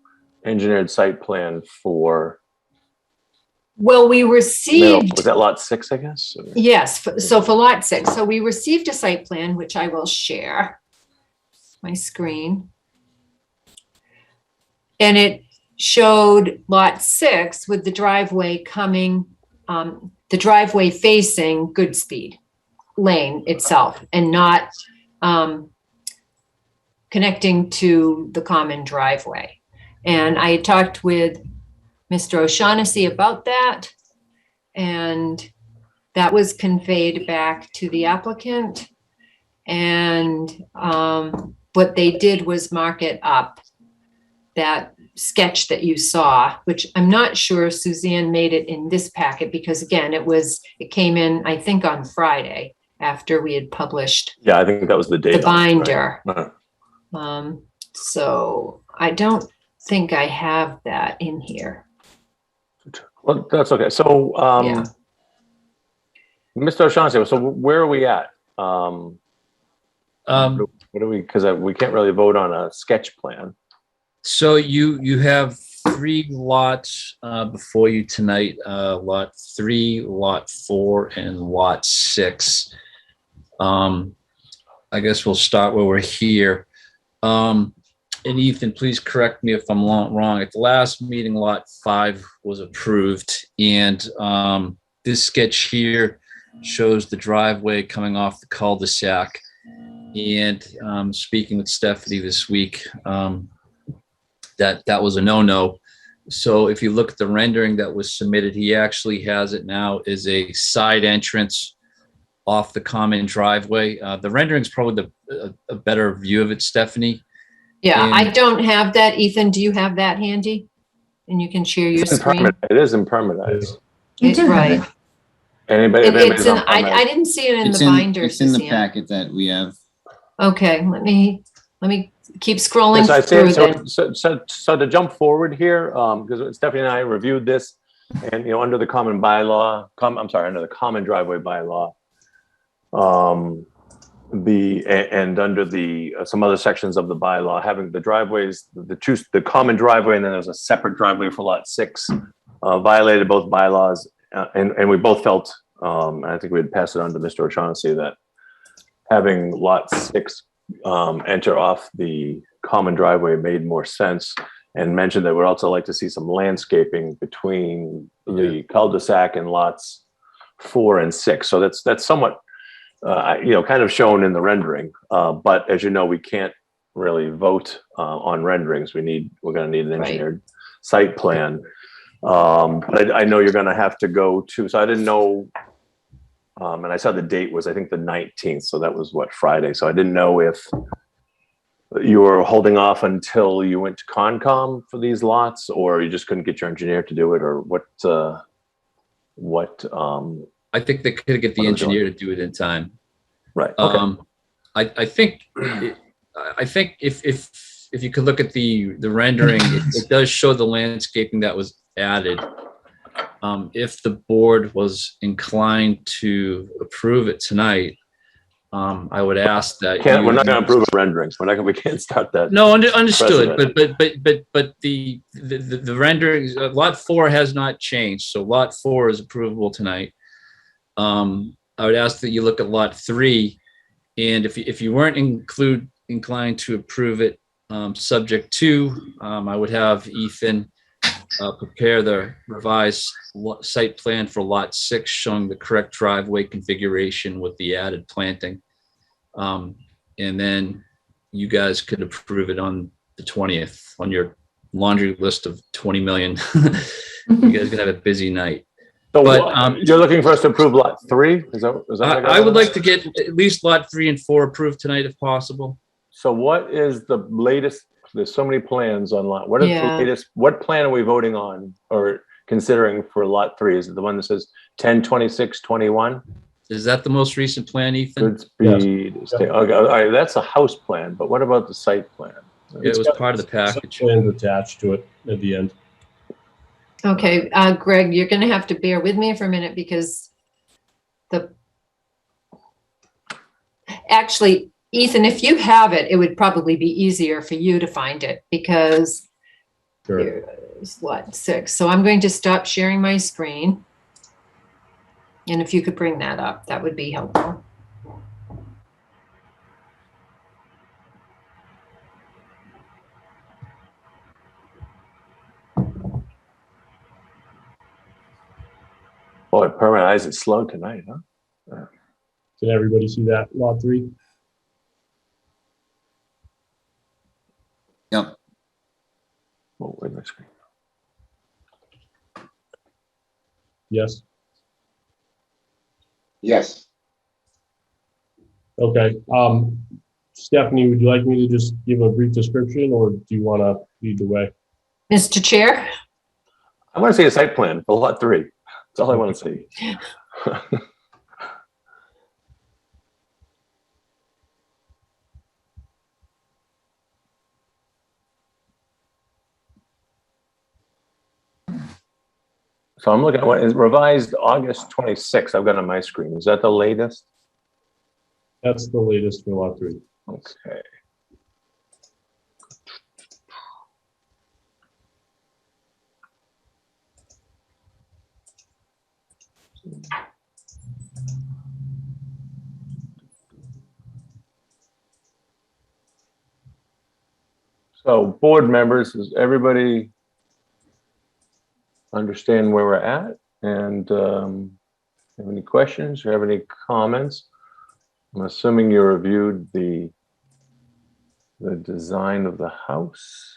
engineered site plan for. Well, we received. Was that lot 6, I guess? Or? Yes, so for lot 6, so we received a site plan, which I will share my screen. And it showed lot 6 with the driveway coming, the driveway facing Goodspeed Lane itself and not connecting to the common driveway. And I talked with Mr. O'Shaughnessy about that, and that was conveyed back to the applicant. And what they did was mark it up, that sketch that you saw, which I'm not sure Suzanne made it in this packet because again, it came in, I think on Friday after we had published. Yeah, I think that was the date. The binder. Right. So I don't think I have that in here. Well, that's okay. So, Yeah. Mr. O'Shaughnessy, so where are we at? What do we, because we can't really vote on a sketch plan. So you have 3 lots before you tonight, lot 3, lot 4, and lot 6. I guess we'll start where we're here. And Ethan, please correct me if I'm wrong. At the last meeting, lot 5 was approved, and this sketch here shows the driveway coming off the cul-de-sac. And speaking with Stephanie this week, that was a no-no. So if you look at the rendering that was submitted, he actually has it now as a side entrance off the common driveway. The rendering is probably a better view of it, Stephanie. Yeah, And I don't have that. Ethan, do you have that handy? And you can share your screen. It is in Permitize. Right. Anybody? I didn't see it in It's the binder. It's in the Suzanne. packet that we have. Okay, let me keep scrolling Yes, I through think then. so to jump forward here, because Stephanie and I reviewed this, and under the common bylaw, under the common driveway bylaw, and under the some other sections of the bylaw, having the driveways, the common driveway, and then there's a separate driveway for lot 6, violated both bylaws, and we both felt, and I think we had passed it on to Mr. O'Shaughnessy, that having lot 6 enter off the common driveway made more sense, and mentioned that we'd also like to see some landscaping between the cul-de-sac and lots 4 and 6. So that's somewhat, kind of shown in the rendering. But as you know, we can't really vote on renderings. We're going to need an engineered site plan. But I know you're going to have to go to, so I didn't know, and I saw the date was, I think, the 19th. So that was Friday. So I didn't know if you were holding off until you went to Concom for these lots, or you just couldn't get your engineer to do it, or what. I think they could get the engineer to do it in time. Right. Okay. I think if you could look at the rendering, it does show the landscaping that was added. If the board was inclined to approve it tonight, I would ask that. We're not going to approve renderings. We can't start that. No, understood. But the renderings, lot 4 has not changed. So lot 4 is approvable tonight. I would ask that you look at lot 3, and if you weren't inclined to approve it, subject to, I would have Ethan prepare the revised site plan for lot 6, showing the correct driveway configuration with the added planting. and then you guys could approve it on the 20th on your laundry list of 20 million. You guys could have a busy night. So But, you're looking for us to approve lot 3? Is that what I would like to get at least lot 3 and 4 approved tonight if possible. So what is the latest? There's so many plans on lot. What is the latest? What plan are we voting on or considering for lot 3? Is it the one that says 10, 26, 21? Is that the most recent plan, Ethan? Good speed. Okay, all right, that's a house plan, but what about the site plan? It was part of the package. Plans attached to it at the end. Okay, Greg, you're gonna have to bear with me for a minute because actually, Ethan, if you have it, it would probably be easier for you to find it because there's what, 6. So I'm going to stop sharing my screen. And if you could bring that up, that would be helpful. Boy, permanent eyes is slow tonight, huh? Can everybody see that lot 3? Yep. Oh, wait my screen. Yes. Yes. Okay. Stephanie, would you like me to just give a brief description or do you want to lead the way? Mr. Chair? I want to see a site plan for lot 3. That's all I want to see. So I'm looking at what is revised August 26th. I've got on my screen. Is that the latest? That's the latest for lot 3. Okay. So board members, does everybody understand where we're at? And have any questions or have any comments? I'm assuming you reviewed the design of the house.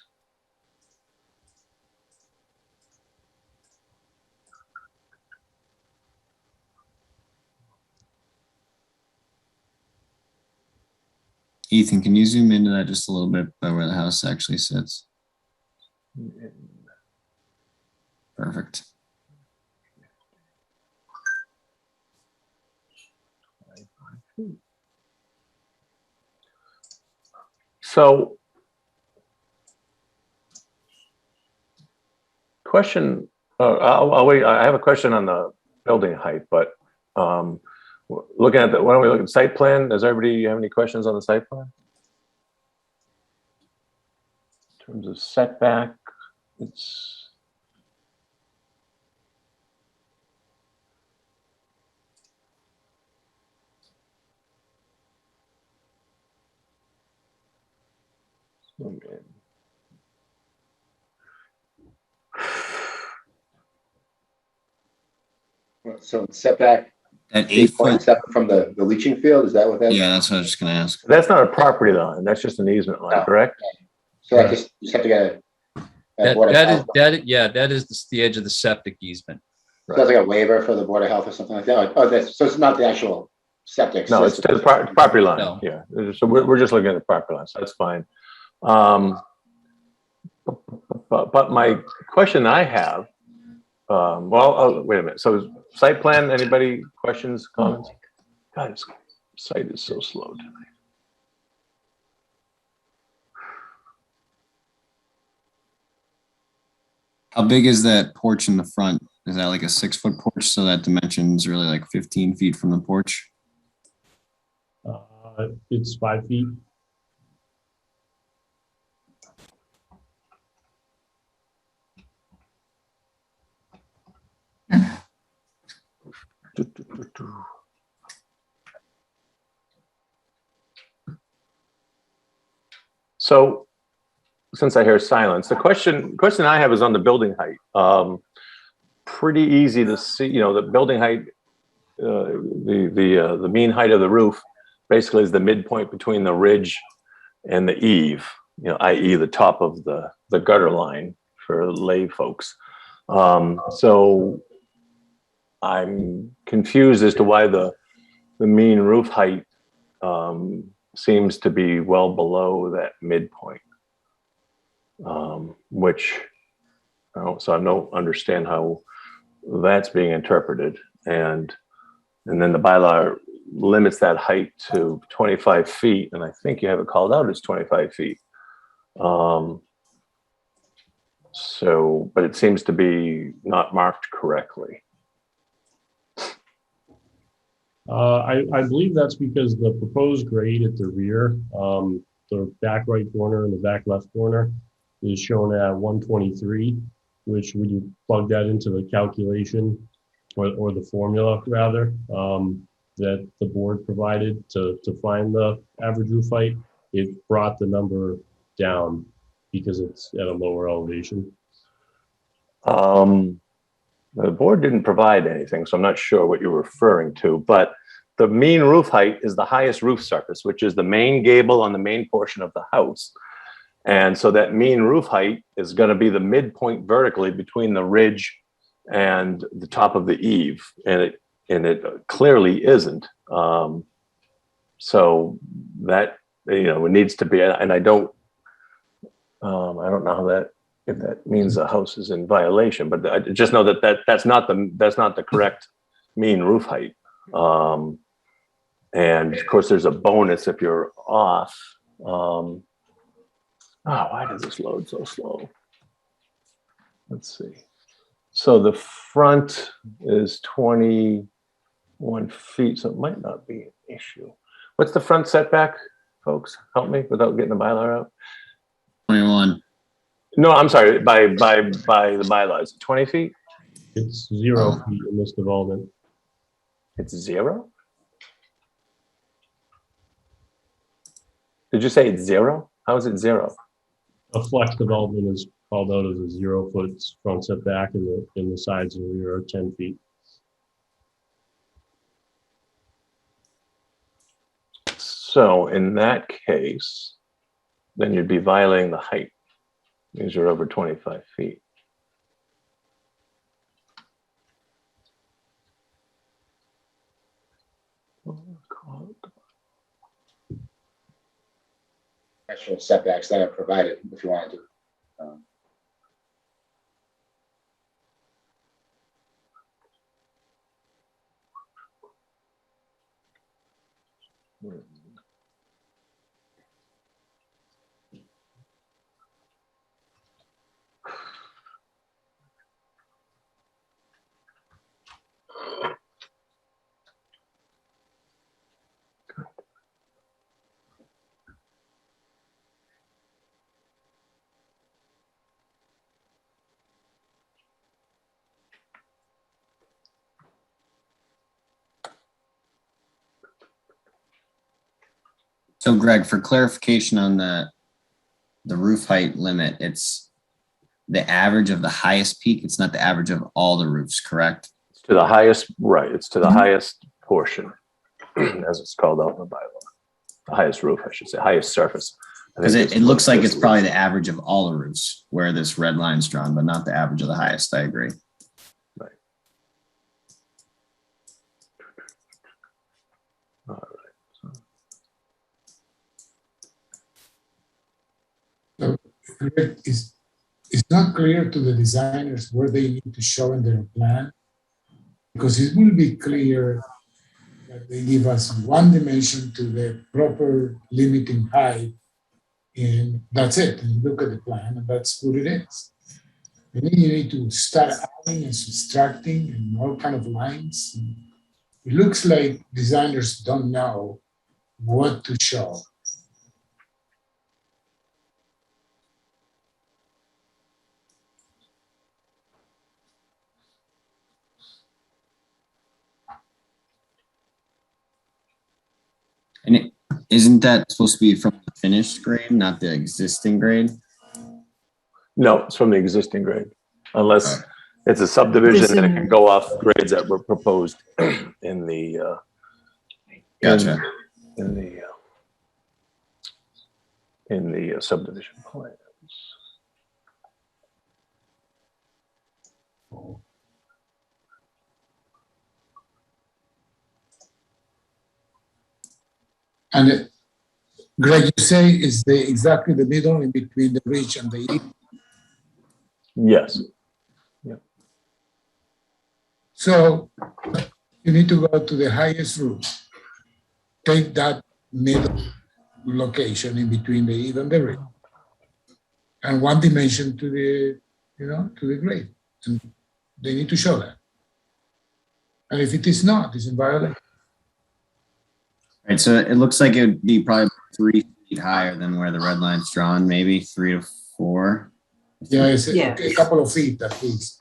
Ethan, can you zoom into that just a little bit by where the house actually sits? Perfect. So, question, I'll wait. I have a question on the building height, but looking at the, why don't we look at site plan? Does everybody have any questions on the site plan? In terms of setback, it's So it's setback At 8 foot. 8.7 from the leaching field, is that what that is? Yeah, that's what I was just gonna ask. That's not a property line. That's just an easement line, No. correct? So I just, you just have to get a Board of Health. That is the edge of the septic easement. So that's like a waiver for the Board of Health or something like that? Oh, that's, so it's not the actual septic No, it's system. the property line. No. Yeah. So we're just looking at the property line. So that's fine. But my question I have, wait a minute. So site plan, anybody questions, comments? God, this site is so slow tonight. How big is that porch in the front? Is that like a 6-foot porch? So that dimension's really like 15 feet from the porch? It's 5 feet. So since I hear silence, the question I have is on the building height. Pretty easy to see, the building height, the mean height of the roof basically is the midpoint between the ridge and the eave, i.e. the top of the gutter line for lay folks. So I'm confused as to why the mean roof height seems to be well below that midpoint, which, so I don't understand how that's being interpreted. And then the bylaw limits that height to 25 feet, and I think you have it called out as 25 feet. So, but it seems to be not marked correctly. I believe that's because the proposed grade at the rear, the back right corner and the back left corner is shown at 123, which when you plug that into the calculation or the formula rather, that the board provided to find the average roof height, it brought the number down because it's at a lower elevation. The board didn't provide anything, so I'm not sure what you're referring to, but the mean roof height is the highest roof surface, which is the main gable on the main portion of the house. And so that mean roof height is going to be the midpoint vertically between the ridge and the top of the eave. And it clearly isn't. So that, it needs to be, and I don't know how that, if that means the house is in violation, but I just know that's not the correct mean roof height. And of course there's a bonus if you're off. Why does this load so slow? Let's see. So the front is 21 feet, so it might not be an issue. What's the front setback, folks? Help me without getting the bylaw out. 21. No, I'm sorry, by the bylaws, 20 feet? It's 0 feet in this development. It's 0? Did you say it's 0? How is it 0? A flex development is called out as a 0 foot front setback, and the sides and rear are 10 feet. So in that case, then you'd be violating the height because you're over 25 feet. Actual setbacks that are provided if you wanted to. So Greg, for clarification on the roof height limit, it's the average of the highest peak. It's not the average of all the roofs, correct? It's to the highest, right. It's to the highest portion, as it's called out in the bylaw. The highest roof, I should say, highest surface. Because it looks like it's probably the average of all the roofs where this red line's drawn, but not the average of the highest. I agree. Right. All right. So it's not clear to the designers where they need to show in their plan, because it will be clear that they give us one dimension to the proper limiting height, and that's it. And you look at the plan, and that's what it is. And then you need to start adding and subtracting and all kind of lines. And it looks like designers don't know what to show. And isn't that supposed to be from the finished grade, not the existing grade? No, it's from the existing grade, unless it's a subdivision and it can go off grades that were proposed in the Gotcha. in the subdivision plans. And Greg, you say is exactly the middle in between the ridge and the eave? Yes. So you need to go to the highest roof. Take that middle location in between the eave and the ridge. And one dimension to the, to the grade. And they need to show that. And if it is not, it's in violation. Right, so it looks like it would be probably 3 feet higher than where the red line's drawn, maybe 3 to 4. Yeah, it's Yeah. a couple of feet at least.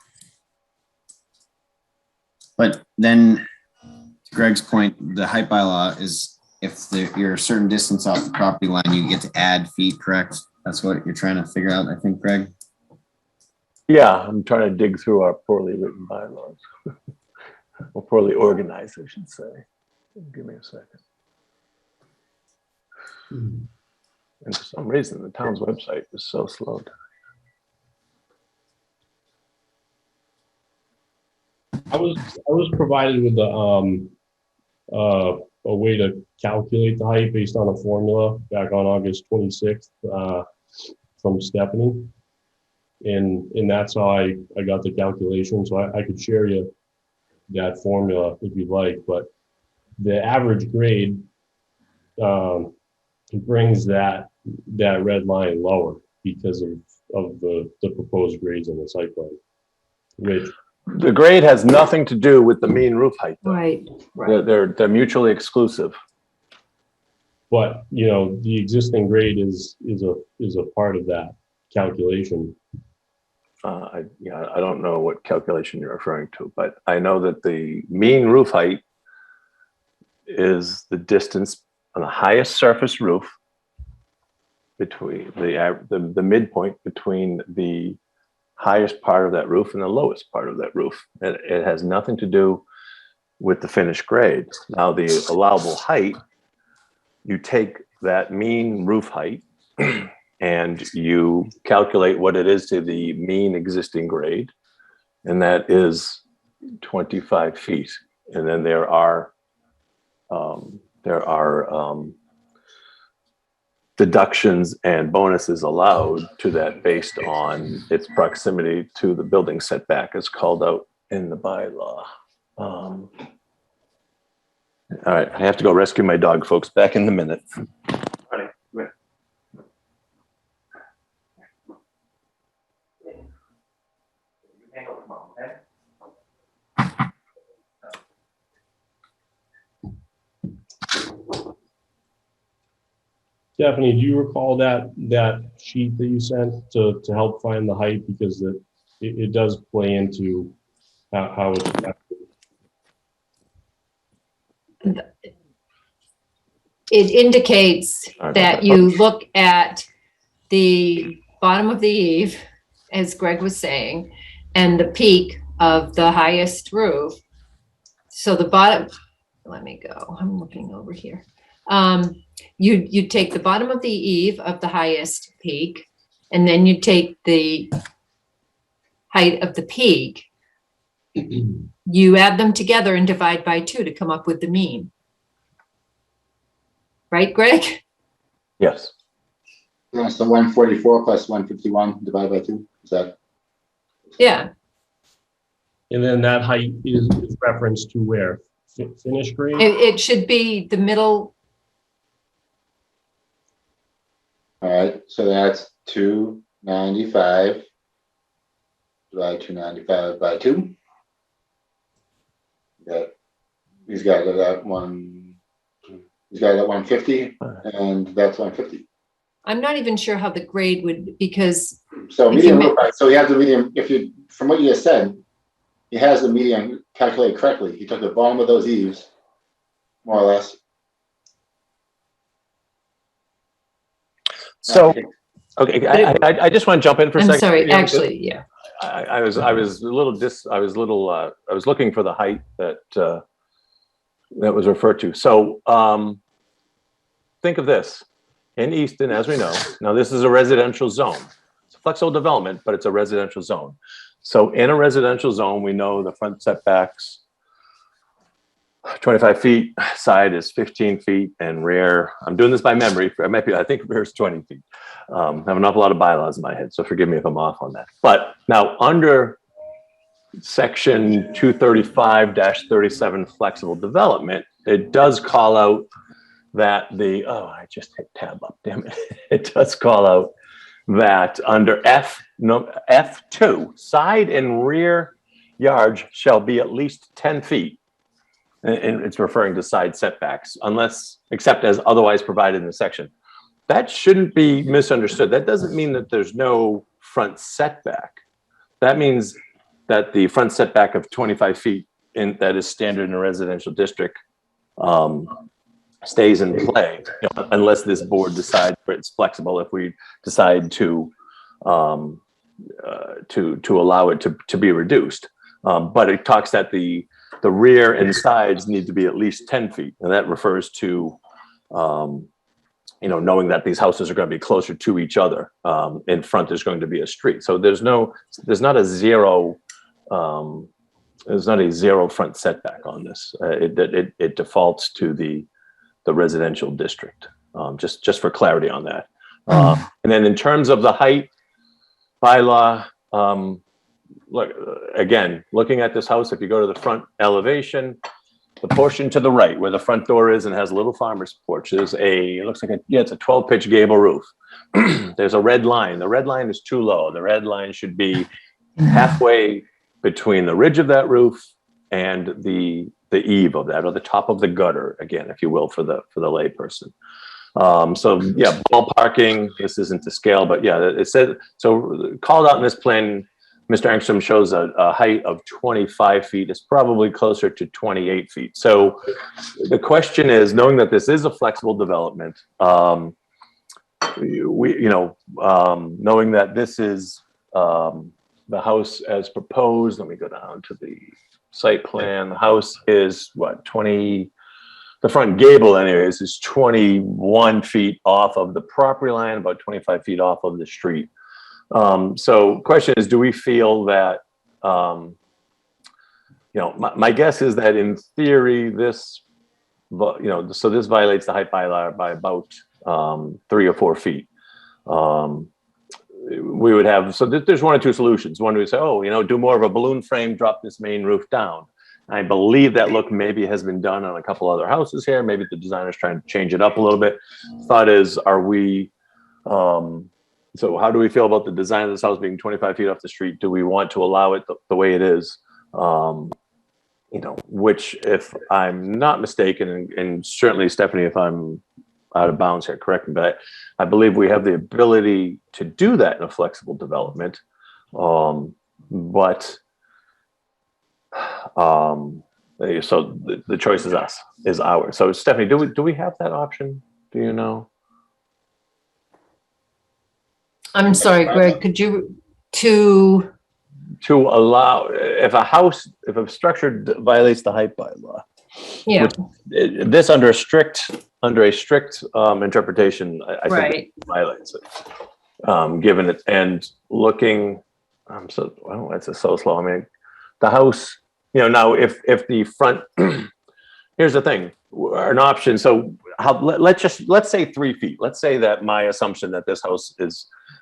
But then, to Greg's point, the height bylaw is if you're a certain distance off the property line, you get to add feet, correct? That's what you're trying to figure out, I think, Greg? Yeah, I'm trying to dig through our poorly written bylaws. Or poorly organized, I should say. Give me a second. And for some reason, the town's website is so slow. I was provided with a way to calculate the height based on a formula back on August 26th from Stephanie. And that's how I got the calculation. So I could share you that formula if you'd like, but the average grade brings that red line lower because of the proposed grades in the site plan. Which The grade has nothing to do with the mean roof height, though. Right. They're mutually exclusive. But the existing grade is a part of that calculation. I don't know what calculation you're referring to, but I know that the mean roof height is the distance on the highest surface roof between the midpoint between the highest part of that roof and the lowest part of that roof. It has nothing to do with the finished grade. Now, the allowable height, you take that mean roof height and you calculate what it is to the mean existing grade, and that is 25 feet. And then there are deductions and bonuses allowed to that based on its proximity to the building setback as called out in the bylaw. All right, I have to go rescue my dog, folks. Back in a minute. Stephanie, do you recall that sheet that you sent to help find the height, because it does play into how it's It indicates that you look at the bottom of the eave, as Greg was saying, and the peak of the highest roof. So the bottom, let me go, I'm looking over here. You take the bottom of the eave of the highest peak, and then you take the height of the peak. You add them together and divide by 2 to come up with the mean. Right, Greg? Yes. That's the 144 plus 151 divided by 2. Is that? Yeah. And then that height is referenced to where? Finish grade? It should be the middle. All right, so that's 295 divided 295 by 2. He's got that one. He's got that 150, and that's 150. I'm not even sure how the grade would, because. So median roof height. So you have the median. From what you just said, he has the median calculated correctly. He took the bottom of those eaves, more or less. So, okay, I just want to jump in for a second. I'm sorry, actually, yeah. I was looking for the height that was referred to. So think of this. In Easton, as we know, now this is a residential zone. It's a flexible development, but it's a residential zone. So in a residential zone, we know the front setbacks, 25 feet, side is 15 feet, and rear, I'm doing this by memory, I think rear is 20 feet. I have an awful lot of bylaws in my head, so forgive me if I'm off on that. But now under section 235-37 flexible development, it does call out that I just hit tab up, damn it. It does call out that under F2, side and rear yards shall be at least 10 feet. And it's referring to side setbacks, except as otherwise provided in the section. That shouldn't be misunderstood. That doesn't mean that there's no front setback. That means that the front setback of 25 feet that is standard in a residential district stays in play, unless this board decides it's flexible. If we decide to allow it to be reduced, but it talks that the rear and sides need to be at least 10 feet, and that refers to knowing that these houses are going to be closer to each other. In front, there's going to be a street, so there's not a zero. There's not a zero front setback on this. It defaults to the residential district, just for clarity on that. And then in terms of the height bylaw, looking at this house, if you go to the front elevation, the portion to the right where the front door is and has a little farmer's porch, it's a 12-pitch gable roof. There's a red line. The red line is too low. The red line should be halfway between the ridge of that roof and the eave of that, or the top of the gutter, again, if you will, for the layperson. So yeah, ballparking, this isn't to scale, but yeah, it said, so called out in this plan, Mr. Angstrom shows a height of 25 feet. It's probably closer to 28 feet. So the question is, knowing that this is a flexible development, knowing that this is the house as proposed, let me go down to the site plan. The house is what, the front gable anyways is 21 feet off of the property line, about 25 feet off of the street. So question is, do we feel that, my guess is that in theory, this, so this violates the height bylaw by about 3 or 4 feet. We would have, so there's one or two solutions. One, we say, do more of a balloon frame, drop this main roof down. I believe that look maybe has been done on a couple other houses here. Maybe the designer's trying to change it up a little bit. Thought is, so how do we feel about the design of this house being 25 feet off the street? Do we want to allow it the way it is? Which, if I'm not mistaken, and certainly Stephanie, if I'm out of bounds here, correct me, but I believe we have the ability to do that in a flexible development. So the choice is ours. So Stephanie, do we have that option? Do you know? I'm sorry, Greg, could you, to allow, if a structure violates the height bylaw, yeah, this under a strict interpretation, I right, think it violates it. Given it and looking, it's so slow. I mean, the house, now if the front, here's the thing, an option. So let's say 3 feet. Let's say that my assumption that this house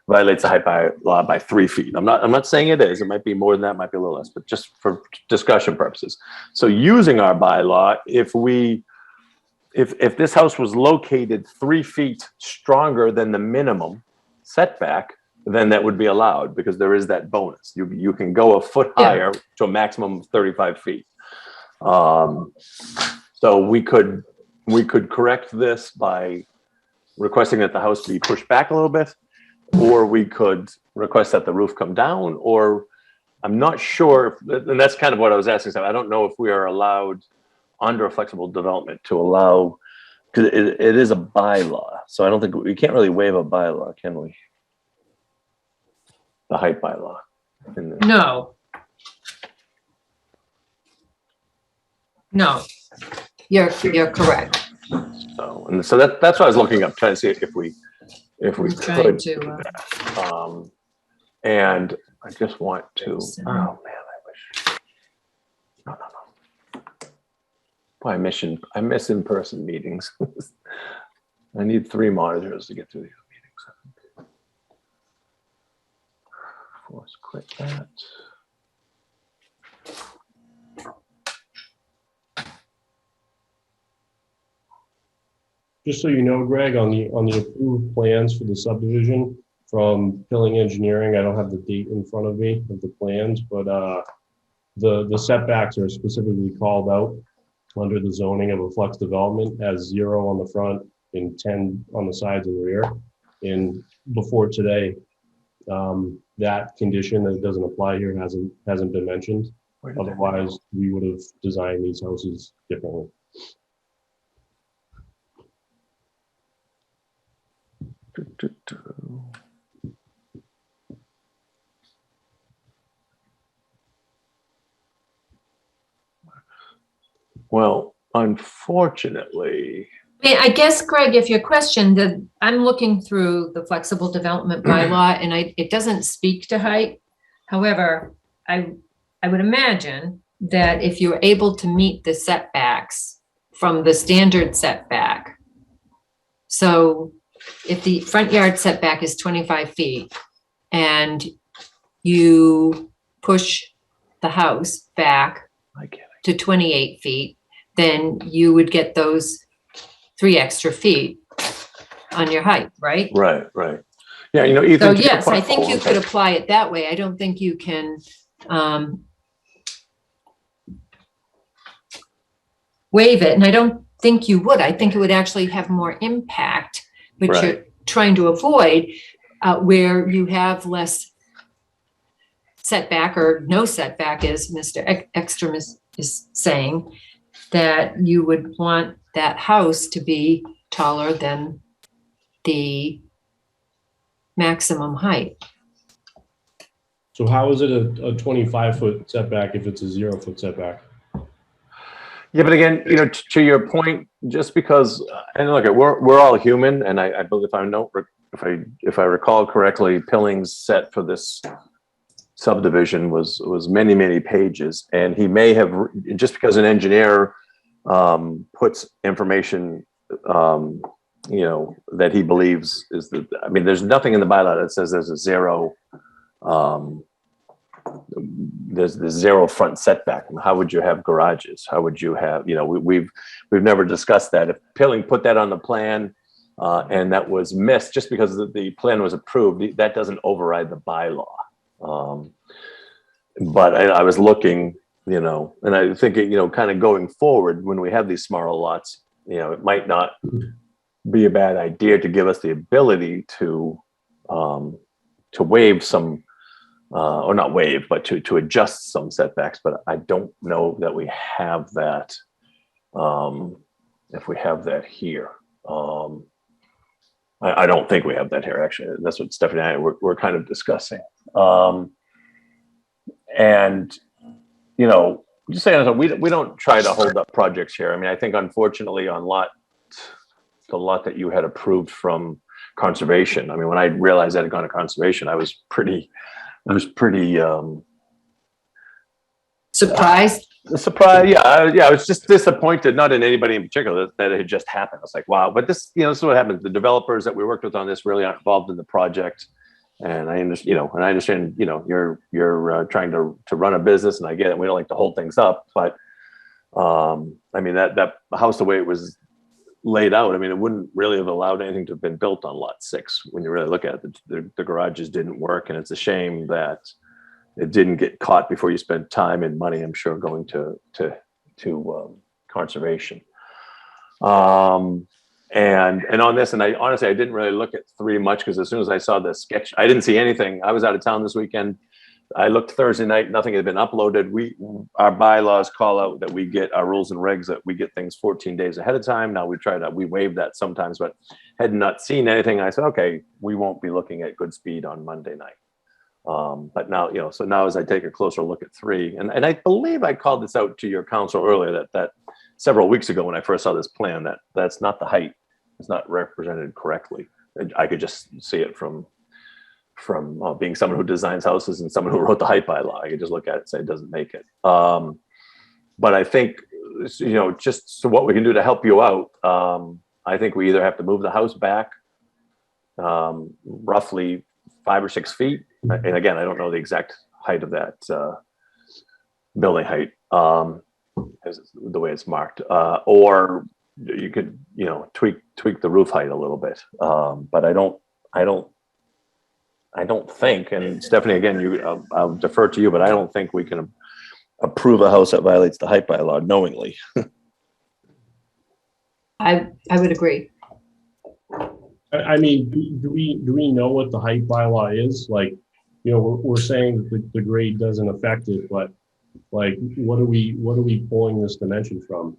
violates the height bylaw by 3 feet. I'm not saying it is. It might be more than that, might be a little less, but just for discussion purposes. So using our bylaw, if this house was located 3 feet stronger than the minimum setback, then that would be allowed, because there is that bonus. You can go a foot higher to a maximum of 35 feet. So we could correct this by requesting that the house be pushed back a little bit, or we could request that the roof come down, or I'm not sure, and that's kind of what I was asking. So I don't know if we are allowed under a flexible development to allow, because it is a bylaw. So I don't think we can't really waive a bylaw, can we? The height bylaw. No, you're correct. So and so that's what I was looking up, trying to see if we I'm trying could. to, And I just want to, oh man, I wish. No. Boy, I miss in-person meetings. I need 3 monitors to get through these meetings. Force quit that. Just so you know, Greg, on the approved plans for the subdivision from Pilling Engineering, I don't have the date in front of me of the plans, but the setbacks are specifically called out under the zoning of a flex development as 0 on the front and 10 on the sides and rear. And before today, that condition that doesn't apply here hasn't been mentioned. Otherwise, we would have designed these houses differently. Well, unfortunately, I guess, Greg, if your question, that I'm looking through the flexible development bylaw and it doesn't speak to height. However, I would imagine that if you're able to meet the setbacks from the standard setback, so if the front yard setback is 25 feet and you push the house back to 28 feet, then you would get those 3 extra feet on your height, right? right. Yeah, Ethan. So yes, I think you could apply it that way. I don't think you can waive it, and I don't think you would. I think it would actually have more impact, which Right. you're trying to avoid, where you have less setback or no setback, as Mr. Ekstrom is saying, that you would want that house to be taller than the maximum height. So how is it a 25-foot setback if it's a 0-foot setback? Yeah, but again, to your point, just because, and look, we're all human, and I believe if I recall correctly, Pilling's set for this subdivision was many pages, and he may have, just because an engineer puts information that he believes is the, I mean, there's nothing in the bylaw that says there's a 0 there's the 0 front setback. How would you have garages? How would you have, we've never discussed that. If Pilling put that on the plan and that was missed just because the plan was approved, that doesn't override the bylaw. But I was looking, and I think, kind of going forward when we have these smaller lots, it might not be a bad idea to give us the ability to waive some, or not waive, but to adjust some setbacks. But I don't know that we have that. If we have that here, I don't think we have that here. Actually, that's what Stephanie and I we're kind of discussing. And just saying, we don't try to hold up projects here. I mean, I think unfortunately on the lot that you had approved from conservation. I mean, when I realized that had gone to conservation, I was pretty Surprised? surprised. Yeah, I was just disappointed, not in anybody in particular, that it had just happened. I was like, wow. But this, this is what happens. The developers that we worked with on this really aren't involved in the project. And I understand, you're trying to run a business, and I get it. We don't like to hold things up, but I mean, that house, the way it was laid out, I mean, it wouldn't really have allowed anything to have been built on lot 6. When you really look at it, the garages didn't work, and it's a shame that it didn't get caught before you spent time and money, I'm sure, going to conservation. And on this, and I honestly, I didn't really look at 3 much, because as soon as I saw the sketch, I didn't see anything. I was out of town this weekend. I looked Thursday night, nothing had been uploaded. Our bylaws call out that we get our rules and regs, that we get things 14 days ahead of time. Now we waive that sometimes, but had not seen anything. I said, okay, we won't be looking at good speed on Monday night. But now, so now as I take a closer look at 3, and I believe I called this out to your council earlier, that several weeks ago when I first saw this plan, that's not the height it's not represented correctly. I could just see it from being someone who designs houses and someone who wrote the height bylaw. I could just look at it and say it doesn't make it. But I think, just so what we can do to help you out, I think we either have to move the house back roughly 5 or 6 feet. And again, I don't know the exact height of that building height, as the way it's marked, or you could, tweak the roof height a little bit. But I don't think, and Stephanie, again, I'll defer to you, but I don't think we can approve a house that violates the height bylaw knowingly. I would agree. I mean, do we know what the height bylaw is? Like, we're saying that the grade doesn't affect it, but like, what are we pulling this dimension from?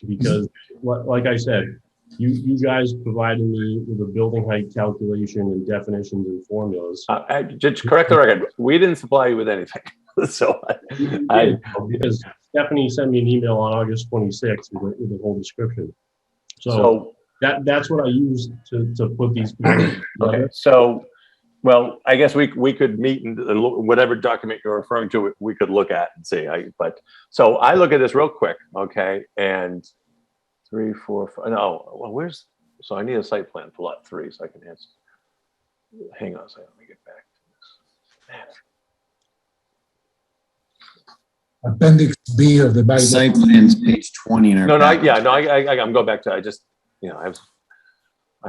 Because like I said, you guys provided me with a building height calculation and definitions and formulas. Just correct the record. We didn't supply you with anything. So because Stephanie sent me an email on August 26th with the whole description. So that's what I used to put these together. Okay. So, well, I guess we could meet and whatever document you're referring to, we could look at and see. So I look at this real quick, okay, and 3, 4, 5. No, well, so I need a site plan for lot 3 so I can answer. Hang on a second, let me get back to this. Appendix B of the bylaw. Site plans, page 20 in our package. I'm going back to, I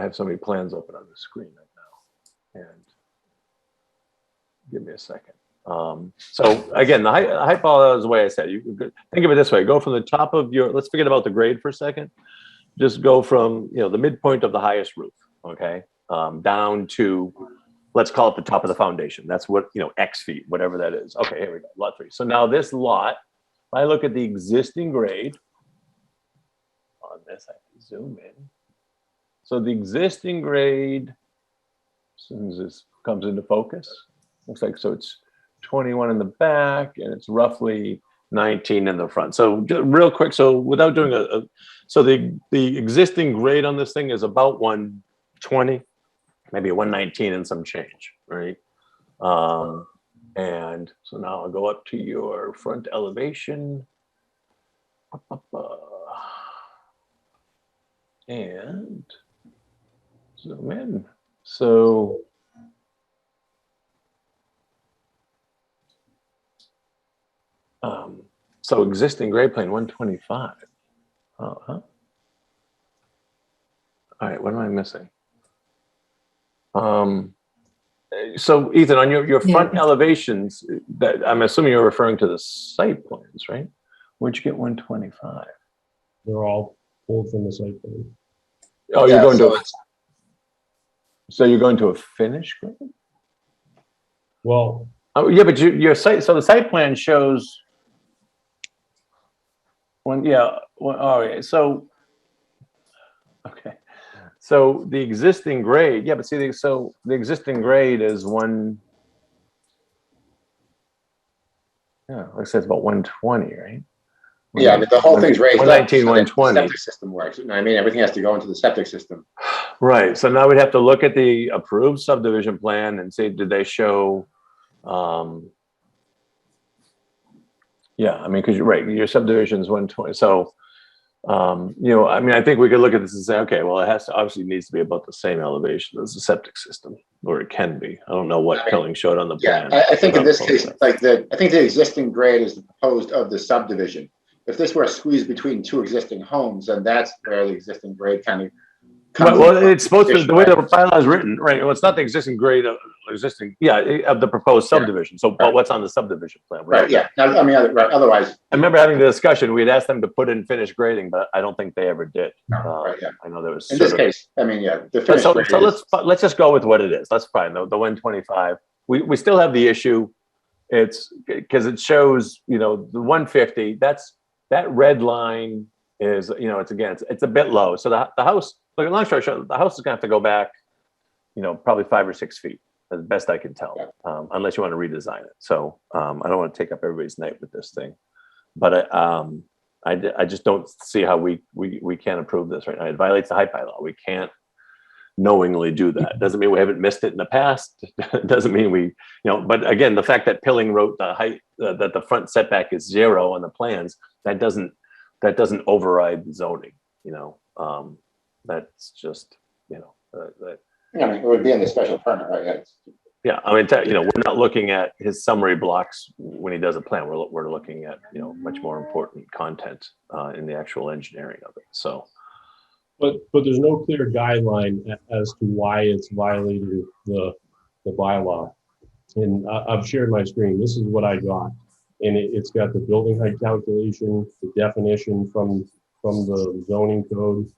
have so many plans open on the screen right now, and give me a second. So again, the height bylaw is the way I said. You could think of it this way: go from the top of let's forget about the grade for a second. Just go from the midpoint of the highest roof, okay, down to, let's call it the top of the foundation. That's what, X feet, whatever that is. Okay, here we go, lot 3. So now this lot, if I look at the existing grade on this, I can zoom in. So the existing grade, as soon as this comes into focus, looks like, so it's 21 in the back and it's roughly 19 in the front. So real quick, so without doing so the existing grade on this thing is about 120. Maybe 119 and some change, right? And so now I'll go up to your front elevation. And zoom in. So existing grade plane 125. All right, what am I missing? So Ethan, on your front elevations, that I'm assuming you're referring to the site plans, right? Where'd you get 125? They're all pulled from the site plan. Oh, you're going you're going to a finished grade? Well, yeah, but your site, so the site plan shows one, yeah. Well, all right, so okay. So the existing grade, yeah, but see, the existing grade is like I said, it's about 120, right? Yeah, but the whole thing's raised 119, up. 120. The septic system works. I mean, everything has to go into the septic system. Right. So now we'd have to look at the approved subdivision plan and see, did they show, yeah, I mean, because you're right, your subdivision is 120. So, I mean, I think we could look at this and say, okay, well, it obviously needs to be about the same elevation as the septic system, or it can be. I don't know what Pilling showed on the plan. Yeah, I think in this case, I think the existing grade is the proposed of the subdivision. If this were squeezed between 2 existing homes, then that's where the existing grade kind of comes. Well, it's supposed to, the way the bylaw is written, right? Well, it's not the existing grade of the proposed subdivision. So, but what's on the subdivision plan? Right. Yeah. I mean, right. Otherwise, I remember having the discussion. We'd asked them to put in finished grading, but I don't think they ever did. Right, yeah. I know there was. In this case, I mean, yeah. The finished so grade let's just go with what it is. That's fine. The 125. We still have the issue. It's because it shows, the 150. That red line is, it's a bit low. So the house, look, long story short, the house is gonna have to go back, probably 5 or 6 feet, as best I can tell, unless you want to redesign it. So I don't want to take up everybody's night with this thing, but I just don't see how we can't approve this right now. It violates the height bylaw. We can't knowingly do that. Doesn't mean we haven't missed it in the past. Doesn't mean we, but again, the fact that Pilling wrote the height, that the front setback is 0 on the plans, that doesn't override the zoning, that's just, that. I mean, it would be in the special permit, right? Yeah, I mean, we're not looking at his summary blocks when he does a plan. We're looking at, much more important content in the actual engineering of it. So, But there's no clear guideline as to why it's violating the bylaw. And I've shared my screen. This is what I got. And it's got the building height calculation, the definition from the zoning code,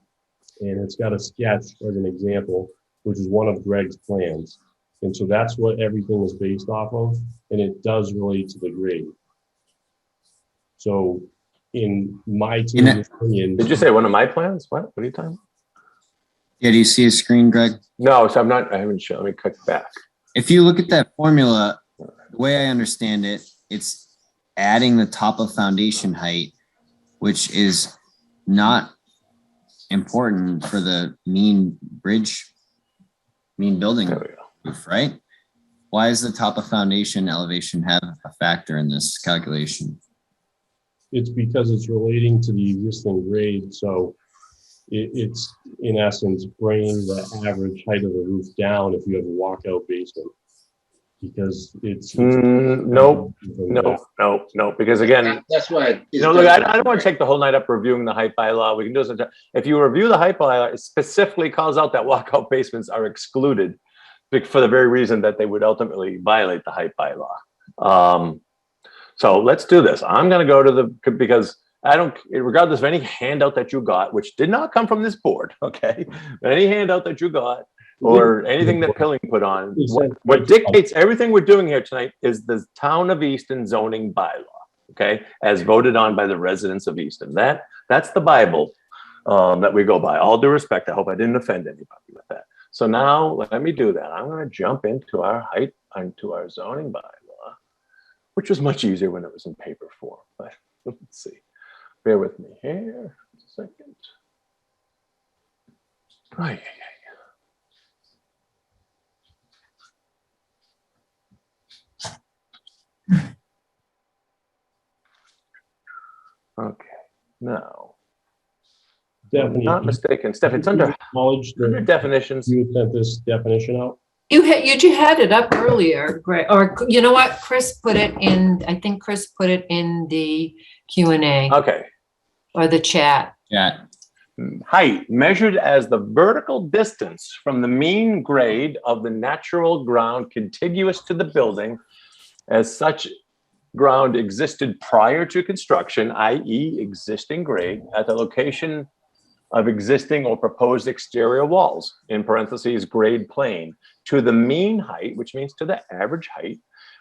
and it's got a sketch as an example, which is one of Greg's plans. And so that's what everything is based off of, and it does relate to the grade. So in my team's opinion. Did you say one of my plans? What are you talking about? Yeah, do you see a screen, Greg? No, so I haven't shown. Let me click back. If you look at that formula, the way I understand it, it's adding the top of foundation height, which is not important for the mean building roof, right? Why does the top of foundation elevation have a factor in this calculation? It's because it's relating to the existing grade. So it's in essence bringing the average height of the roof down if you have a walkout basement. Because it's no, because again, that's why. Look, I don't want to take the whole night up reviewing the height bylaw. We can do this. If you review the height bylaw, it specifically calls out that walkout basements are excluded for the very reason that they would ultimately violate the height bylaw. So let's do this. I'm going to go to because I don't, regardless of any handout that you got, which did not come from this board, okay? But any handout that you got, or anything that Pilling put on, what dictates everything we're doing here tonight is the Town of Easton zoning bylaw, okay? As voted on by the residents of Easton. That's the Bible that we go by. All due respect, I hope I didn't offend anybody with that. So now let me do that. I'm going to jump into our zoning bylaw, which was much easier when it was in paper form. But let's see. Bear with me here just a second. Right. Okay, now, if I'm not mistaken, Steph, it's under definitions. You sent this definition out? You had it up earlier, Greg, or you know what? Chris put it in, I think Chris put it in the Q&A. Okay. Or the chat. Yeah. Height measured as the vertical distance from the mean grade of the natural ground contiguous to the building, as such ground existed prior to construction, i.e. existing grade, at the location of existing or proposed exterior walls, in parentheses, grade plane, to the mean height, which means to the average height,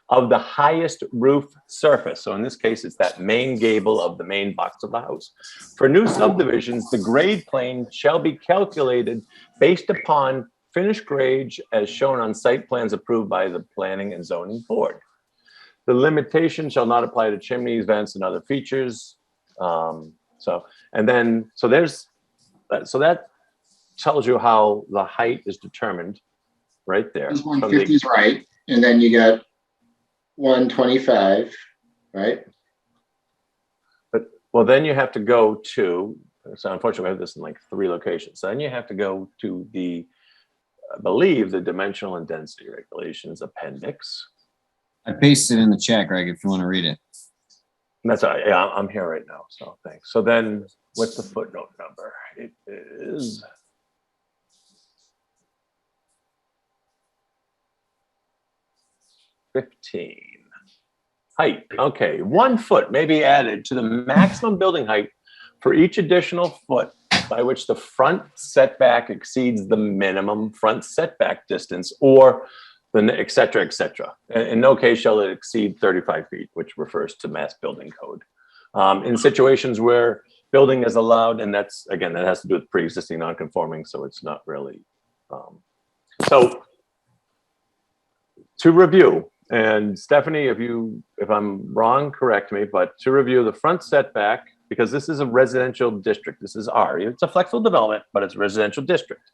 of the highest roof surface. So in this case, it's that main gable of the main box of the house. For new subdivisions, the grade plane shall be calculated based upon finished grades as shown on site plans approved by the Planning and Zoning Board. The limitation shall not apply to chimneys, vents, and other features. So that tells you how the height is determined right there. 150 is right, and then you got 125, right? Well, then you have to go to, so unfortunately we have this in like 3 locations. So then you have to go to I believe the dimensional and density regulations appendix. I pasted it in the chat, Greg, if you want to read it. That's all right. Yeah, I'm here right now. So thanks. So then what's the footnote number? It is 15. Height. Okay. 1 foot may be added to the maximum building height for each additional foot by which the front setback exceeds the minimum front setback distance, or et cetera, et cetera. In no case shall it exceed 35 feet, which refers to Mass Building Code. In situations where building is allowed, and that has to do with pre-existing non-conforming, so it's not really. So to review, and Stephanie, if I'm wrong, correct me, but to review, the front setback because this is a residential district. This is R. It's a flexible development, but it's a residential district.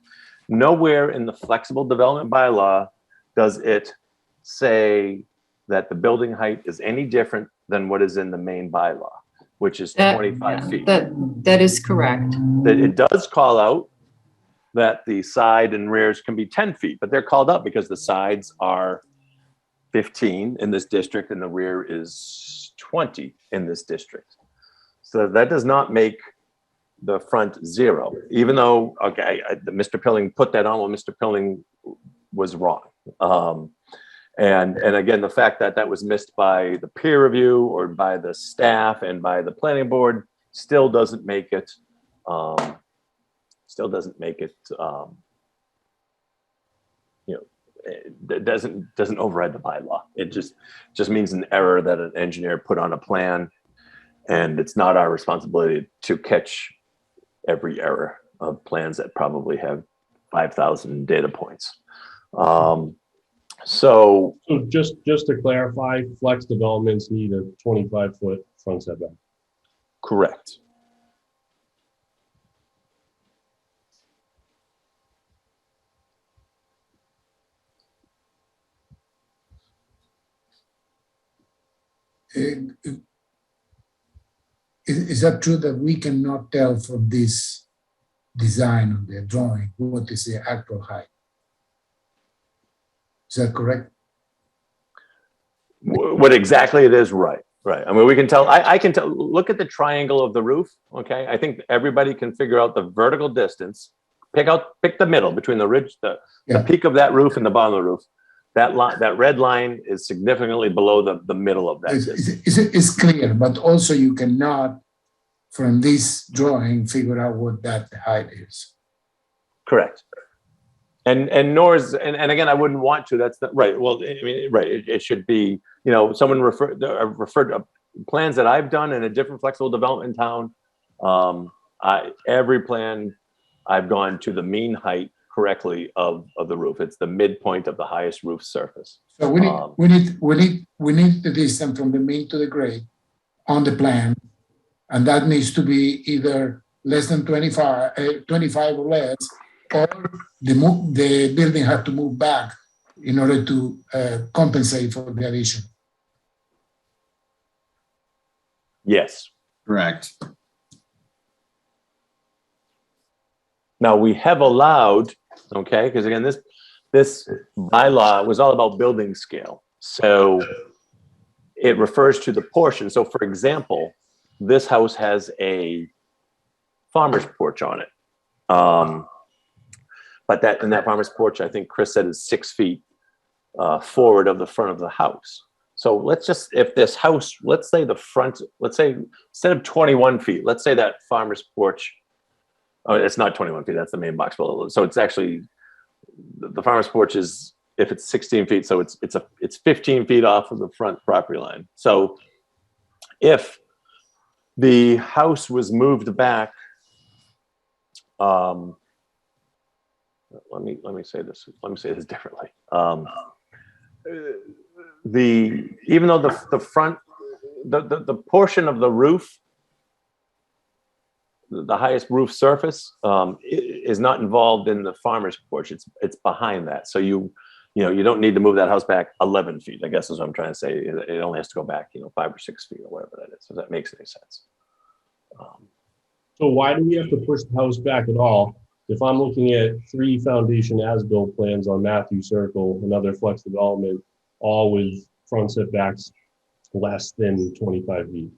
Nowhere in the flexible development bylaw does it say that the building height is any different than what is in the main bylaw, which is 25 feet. That is correct. That it does call out that the side and rears can be 10 feet, but they're called out because the sides are 15 in this district and the rear is 20 in this district. So that does not make the front 0, even though, okay, Mr. Pilling put that on. Well, Mr. Pilling was wrong. And again, the fact that that was missed by the peer review or by the staff and by the planning board still doesn't make it, it doesn't override the bylaw. It just means an error that an engineer put on a plan, and it's not our responsibility to catch every error of plans that probably have 5,000 data points. So just to clarify, flex developments need a 25-foot front setback. Correct. Is that true that we cannot tell from this design on the drawing what is the actual height? Is that correct? What exactly it is, right. I mean, we can tell, I can tell, look at the triangle of the roof, okay? I think everybody can figure out the vertical distance, pick the middle between the ridge, the peak of that roof and the bottom of the roof. That red line is significantly below the middle of that. It's clear, but also you cannot, from this drawing, figure out what that height is. Correct. And nor is, and again, I wouldn't want to, that's not right. Well, I mean, right, it should be, someone referred to plans that I've done in a different flexible development town. Every plan I've gone to the mean height correctly of the roof. It's the midpoint of the highest roof surface. So we need the distance from the mean to the grade on the plan, and that needs to be either less than 25 or less, or the building had to move back in order to compensate for the addition. Yes. Correct. Now we have allowed, okay, because again, this bylaw was all about building scale. So it refers to the portion. So for example, this house has a farmer's porch on it. But that farmer's porch, I think Chris said, is 6 feet forward of the front of the house. So let's just, if this house, let's say the front, let's say instead of 21 feet, let's say that farmer's porch, oh, it's not 21 feet, that's the main box below. So it's actually, the farmer's porch is, if it's 16 feet, so it's 15 feet off of the front property line. So if the house was moved back, let me say this differently. Even though the front, the portion of the roof, the highest roof surface, is not involved in the farmer's porch. It's behind that. So you don't need to move that house back 11 feet, I guess is what I'm trying to say. It only has to go back, 5 or 6 feet or whatever that is. If that makes any sense. So why do we have to push the house back at all? If I'm looking at 3 foundation as-built plans on Matthew Circle, another flex development, all with front setbacks less than 25 feet.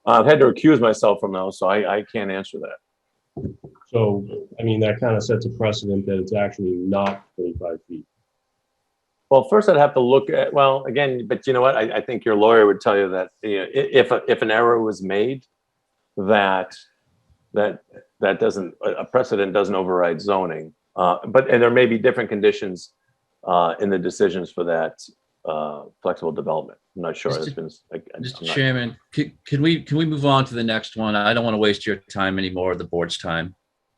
I've had to recuse myself from those, so I can't answer that. So, I mean, that kind of sets a precedent that it's actually not 25 feet. Well, first I'd have to look at, well, again, but you know what? I think your lawyer would tell you that if an error was made, that doesn't, a precedent doesn't override zoning. And there may be different conditions in the decisions for that flexible development. I'm not sure. Mr. Chairman, can we move on to the next one? I don't want to waste your time anymore, the board's time.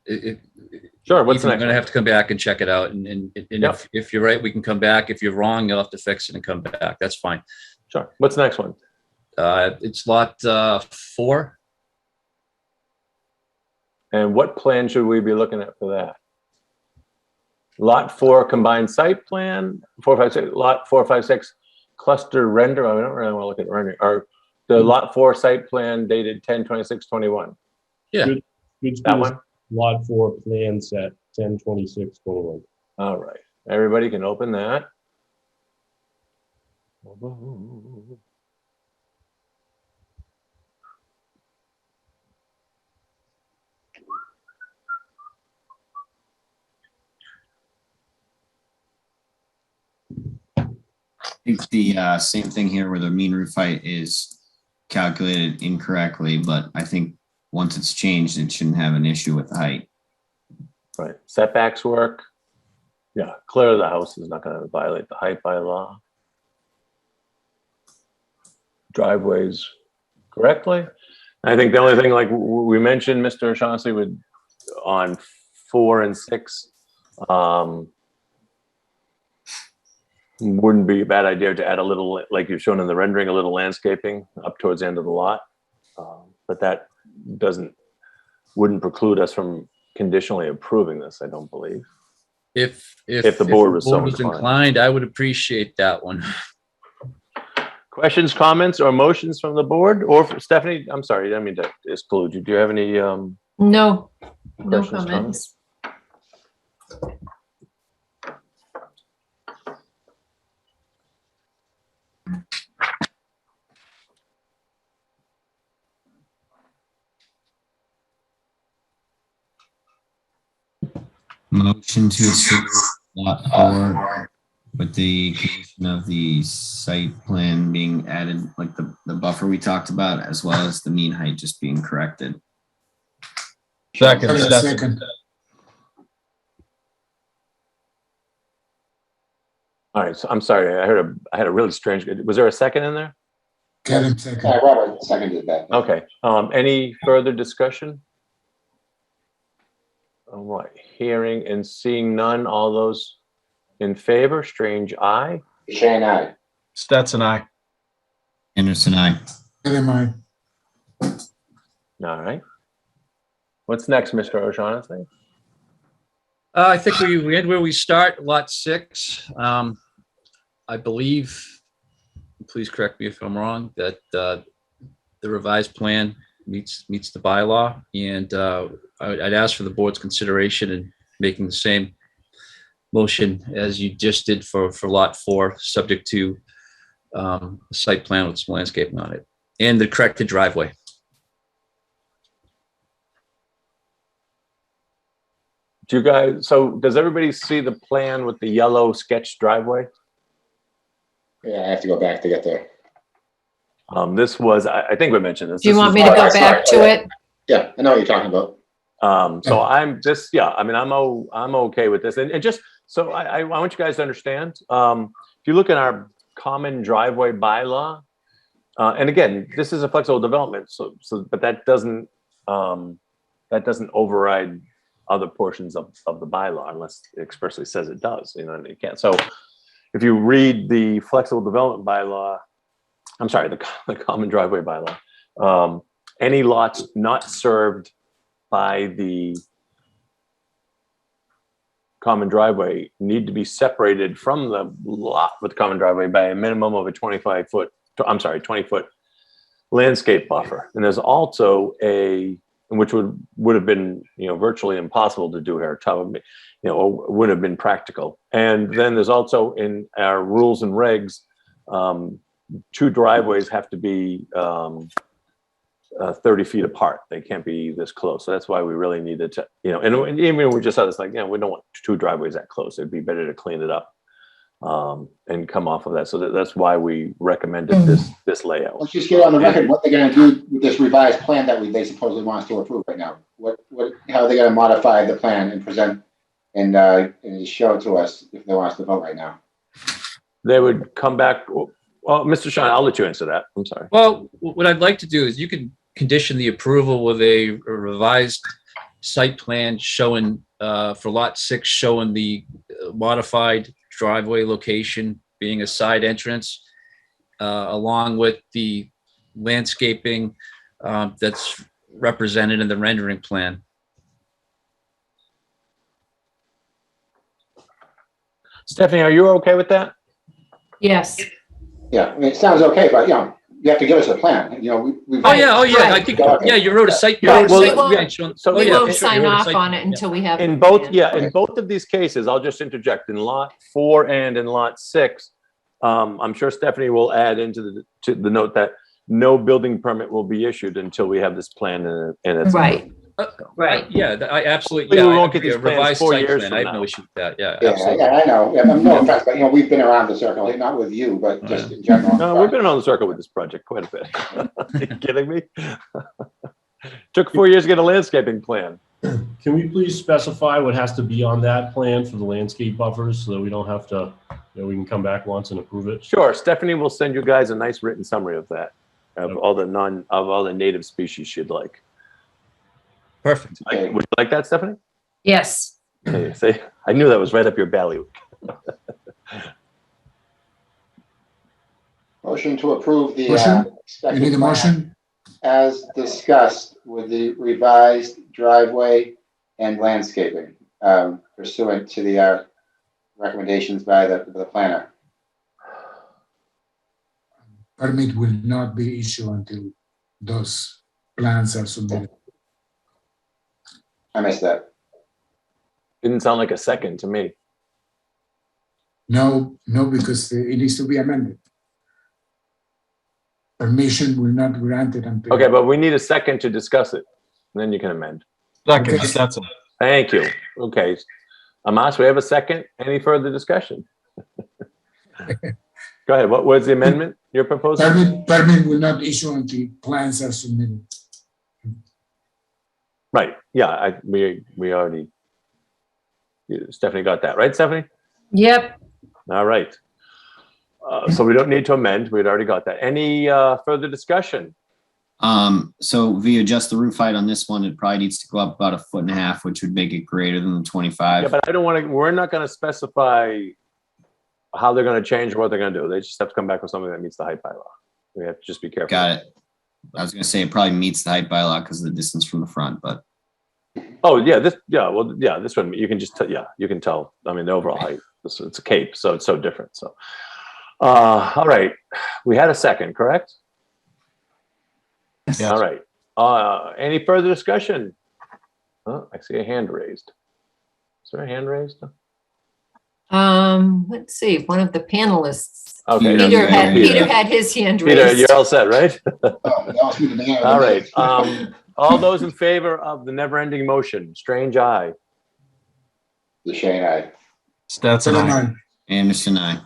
Sure. What's the next? I'm going to have to come back and check it out. And Yep. if you're right, we can come back. If you're wrong, you'll have to fix it and come back. That's fine. Sure. What's the next one? It's lot 4. And what plan should we be looking at for that? Lot 4 combined site plan, 456, lot 456 cluster render. I don't really want to look at rendering, or the lot 4 site plan dated 10/26/21. Yeah. Good That one? Lot 4 plan set 10/26/21. All right, everybody can open that. I think the same thing here where the mean roof height is calculated incorrectly, but I think once it's changed, it shouldn't have an issue with the height. Right, setbacks work. Yeah, clearly the house is not going to violate the height bylaw. Driveways correctly. I think the only thing, like we mentioned, Mr. O'Shaughnessy, would on 4 and 6, wouldn't be a bad idea to add a little, like you've shown in the rendering, a little landscaping up towards the end of the lot. But that wouldn't preclude us from conditionally approving this, I don't believe. If the board was so inclined, I would appreciate that one. Questions, comments, or motions from the board? Or Stephanie, I'm sorry, I didn't mean to exclude you. Do you have any No questions, comments. Motion to approve lot 4 with the condition of the site plan being added, like the buffer we talked about, as well as the mean height just being corrected. Second. Second. All right, so I'm sorry, I had a really strange, was there a second in there? Kevin, second. Robert seconded that. Okay, any further discussion? All right, hearing and seeing none, all those in favor, Strange, aye. Shane, aye. Stetson, aye. Anderson, aye. Kevin, aye. All right. What's next, Mr. O'Shaughnessy? I think we end where we start, lot 6. I believe, please correct me if I'm wrong, that the revised plan meets the bylaw, and I'd ask for the board's consideration in making the same motion as you just did for lot 4, subject to a site plan with some landscaping on it and the corrected driveway. Do you guys, so does everybody see the plan with the yellow sketch driveway? Yeah, I have to go back to get there. This was, I think we mentioned this. Do you This want is- me to go back to it? Yeah, I know what you're talking about. So I'm just, yeah, I mean, I'm okay with this. And just, so I want you guys to understand, if you look at our common driveway bylaw, and again, this is a flexible development, but that doesn't override other portions of the bylaw unless it expressly says it does, you know, and you can't. So if you read the flexible development bylaw, I'm sorry, the common driveway bylaw, any lots not served by the common driveway need to be separated from the lot with common driveway by a minimum of a 20-foot landscape buffer. And there's also which would have been, you know, virtually impossible to do here, or would have been practical. And then there's also in our rules and regs, 2 driveways have to be 30 feet apart. They can't be this close. So that's why we really needed to, you know, and even we just had this, like, you know, we don't want 2 driveways that close. It'd be better to clean it up and come off of that. So that's why we recommended this layout. Let's just get on the record what they're going to do with this revised plan that they supposedly want us to approve right now. How are they going to modify the plan and present and show it to us if they want us to vote right now? They would come back. Well, Mr. Sean, I'll let you answer that. I'm sorry. Well, what I'd like to do is you can condition the approval with a revised site plan showing for lot 6, showing the modified driveway location being a side entrance, along with the landscaping that's represented in the rendering plan. Stephanie, are you okay with that? Yes. Yeah, I mean, it sounds okay, but, you have to give us a plan, we've. Oh, yeah, I Right. think, yeah, you wrote a site. Yeah, you wrote a well, site we plan showing- so oh, We yeah, won't sure, you sign wrote a off site on plan, it until we have. In the both, plan. yeah, in both of these cases, I'll just interject, in lot 4 and in lot 6, I'm sure Stephanie will add into the note that no building permit will be issued until we have this plan and it's. Right. Right. Yeah, I We absolutely, yeah. I won't get agree. these A plans revised 4 site years plan, from I have no now. issue with that, yeah, Yeah, absolutely. I know, no offense, but, we've been around the circle, not with you, but just in general. No, we've been around the circle with this project quite a bit. Are you kidding me? Took 4 years to get a landscaping plan. Can we please specify what has to be on that plan for the landscape buffers so that we don't have to, we can come back once and approve it? Sure, Stephanie will send you guys a nice written summary of that, of all the native species she'd like. Perfect. Okay. Would you like that, Stephanie? Yes. Okay, see, I knew that was right up your valley. Motion to approve the. Motion? You expected need a plan motion? As discussed with the revised driveway and landscaping, pursuant to the, recommendations by the planner. Permit will not be issued until those plans are submitted. I missed that. Didn't sound like a second to me. No, because it needs to be amended. Permission will not be granted until. Okay, but we need a second to discuss it, and then you can amend. Second, Okay. Stetson. Thank you. Okay. Amas, we have a second. Any further discussion? Go ahead. What was the amendment you're proposing? Permit will not issue until plans are submitted. Right. Yeah, we already, Stephanie got that, right, Stephanie? Yep. All right. So we don't need to amend. We'd already got that. Any further discussion? So if you adjust the roof height on this one, it probably needs to go up about 1.5 feet, which would make it greater than the 25. Yeah, but I don't want to, we're not going to specify how they're going to change or what they're going to do. They just have to come back with something that meets the height bylaw. We have to just be careful. Got it. I was gonna say it probably meets the height bylaw because of the distance from the front, but Oh, yeah, this one, you can just, you can tell. I mean, the overall height, it's a cape, so it's so different, so. All right, we had a second, correct? Yes. All right, any further discussion? Oh, I see a hand raised. Is there a hand raised? Let's see, one of the panelists. Okay. Peter Peter had his hand Peter, raised. you're all set, right? Oh, that was me, the beginning of the All meeting. right, all those in favor of the never-ending motion, strange eye. The Shane, I. Stetson, aye. Anderson, I.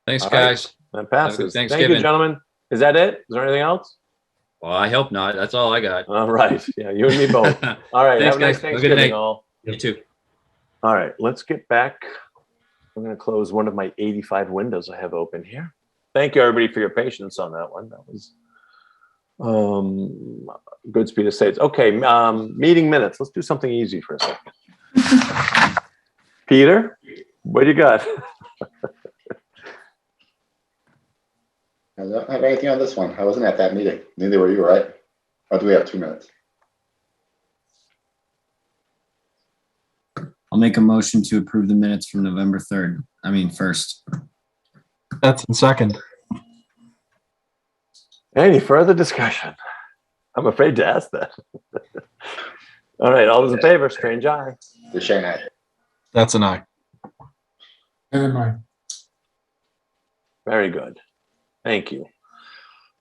Thanks, All right. guys. That Have a good passes. Thank you, Thanksgiving. gentlemen. Is that it? Is there anything else? Well, I hope not. That's all I got. All right, yeah, you and me both. All right, Thanks, have a nice guys. Have a good Thanksgiving, night. all. You too. All right, let's get back. I'm going to close one of my 85 windows I have open here. Thank you, everybody, for your patience on that one. That was good speed of states. Okay, meeting minutes. Let's do something easy for a second. Peter, what do you got? I don't have anything on this one. I wasn't at that meeting. Neither were you, right? Or do we have 2 minutes? I'll make a motion to approve the minutes from November 3rd. I mean, 1st. Stetson, second. Any further discussion? I'm afraid to ask that. All right, all those in favor, strange eye. The Shane, I. Stetson, aye. Never mind. Very good. Thank you.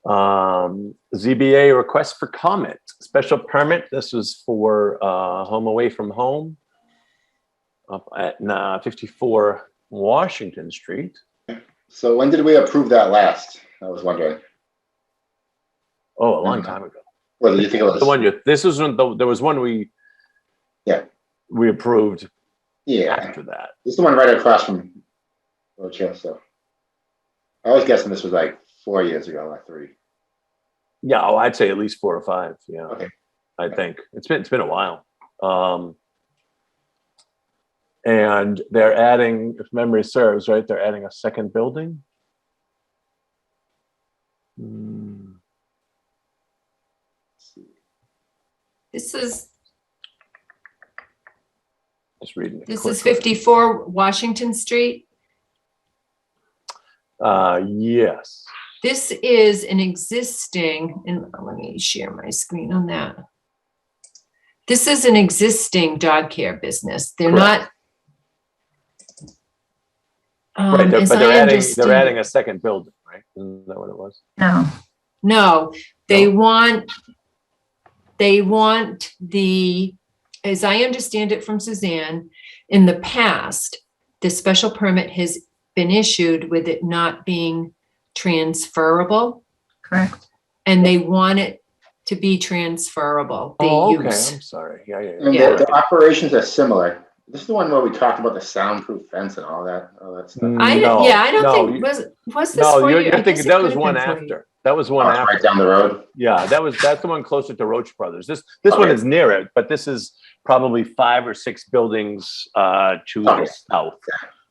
ZBA request for comment, special permit. This was for home away from home up at 54 Washington Street. So when did we approve that last? I was wondering. Oh, a long time ago. What did you think it was? The one this was when there was one we approved Yeah, after that. this is the one right across from Rochester. I was guessing this was like 4 years ago, like 3. Yeah, oh, I'd say at least 4 or 5. Yeah, Okay. I think it's been a while. And they're adding, if memory serves, right, they're adding a second building. This is Just reading it. This is quickly. 54 Washington Street. Yes. This is an existing, and let me share my screen on that. This is an existing dog care business. They're Correct. not. Right, as but I they're understand adding it- a second building, right? Isn't that what it was? No, they No. want the, as I understand it from Suzanne, in the past, the special permit has been issued with it not being transferable. Correct. And they want it to be transferable, the Oh, okay. use. I'm sorry. Yeah. And Yeah. the operations are similar. This is the one where we talked about the soundproof fence and all that stuff. I No, don't no, think, was this No, for you? you're I guess thinking it that could was have one been for you. after. That was one Oh, it's right after. down the road. Yeah, that's the one closer to Roach Brothers. This one Okay. is near it, but this is probably 5 or 6 buildings to Okay. the south.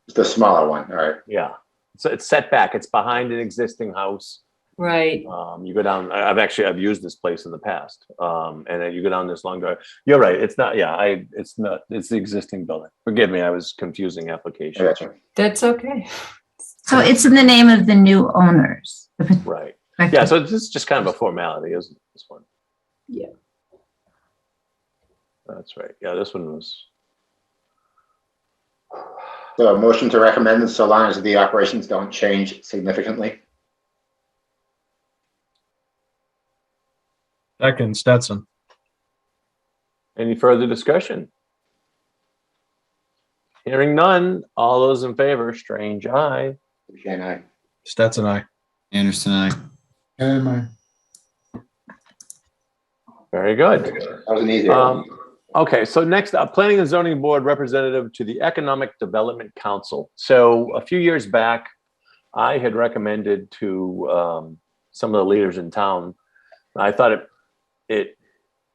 It's the smaller one. All right. Yeah. So it's set back. It's behind an existing house. Right. You go down. I've used this place in the past. And then you go down this long drive. You're right. It's not. Yeah. It's not. It's the existing building. Forgive me. I was confusing I applications. gotcha. That's okay. So it's in the name of the new owners. Right. Okay. Yeah. So this is just kind of a formality, isn't it, this one? Yeah. That's right. Yeah. This one was. So a motion to recommend so long as the operations don't change significantly. Second, Stetson. Any further discussion? Hearing none, all those in favor, Strange eye. Shane, aye. Stetson, I. Anderson, I. Am I? Very good. That was an easy one. Okay, so next up, Planning and Zoning Board Representative to the Economic Development Council. So a few years back, I had recommended to some of the leaders in town, I thought it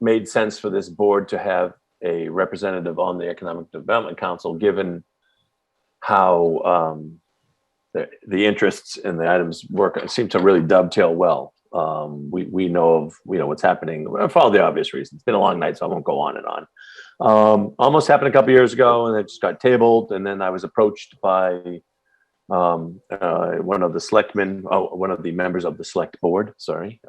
made sense for this board to have a representative on the Economic Development Council, given how the interests in the items work seem to really dovetail well. We know of what's happening for all the obvious reasons. It's been a long night, so I won't go on and on. Almost happened a couple years ago, and it just got tabled. And then I was approached by one of the members of the select board. Sorry.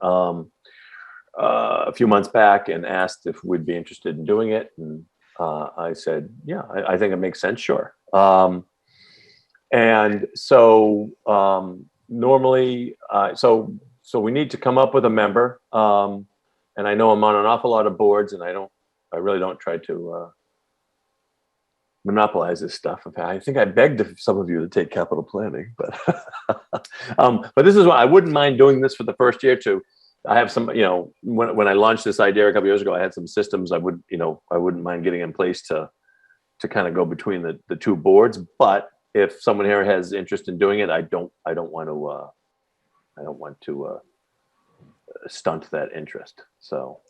A few months back, and asked if we'd be interested in doing it, and I said, "Yeah, I think it makes sense, sure." And so normally, so we need to come up with a member, and I know I'm on an awful lot of boards, and I really don't try to monopolize this stuff. I think I begged some of you to take capital planning, but but this is what I wouldn't mind doing this for the first year too. I have some, when I launched this idea a couple years ago, I had some systems I wouldn't mind getting in place to kind of go between the two boards. But if someone here has interest in doing it, I don't want to stunt that interest. So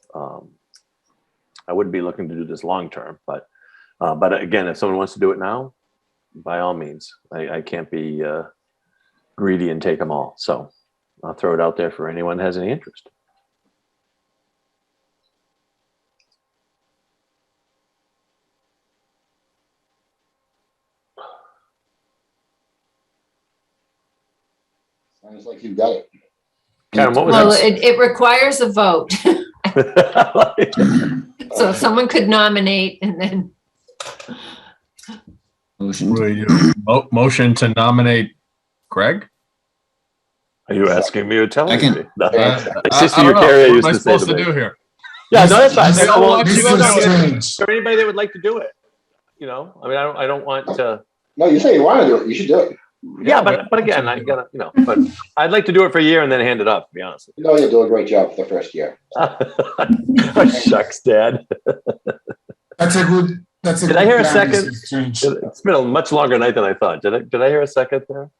I wouldn't be looking to do this long term, but again, if someone wants to do it now, by all means. I can't be greedy and take them all. So I'll throw it out there for anyone that has any interest. Sounds like you've got it. Karen, what was Well, that? it requires a vote. So someone could nominate and then, Motion. Motion to nominate Greg? Are you asking me or telling Second. me? No. I Sister I don't know. Eukarya What used am I to say to supposed to me. do here? Yeah, no, that's fine. Mr. Well, Mr. Strange. is there anybody that would like to do it? I mean, I don't want to. No, you say you want to do it. You should do it. Yeah, but again, I gotta, but I'd like to do it for a year and then hand it up, to be honest with You know you'll do a great job for the first year. you. Oh, shucks, Dad. That's a good. Did I hear a plan, second? Mr. Strange. It's been a much longer night than I thought. Did I hear a second there?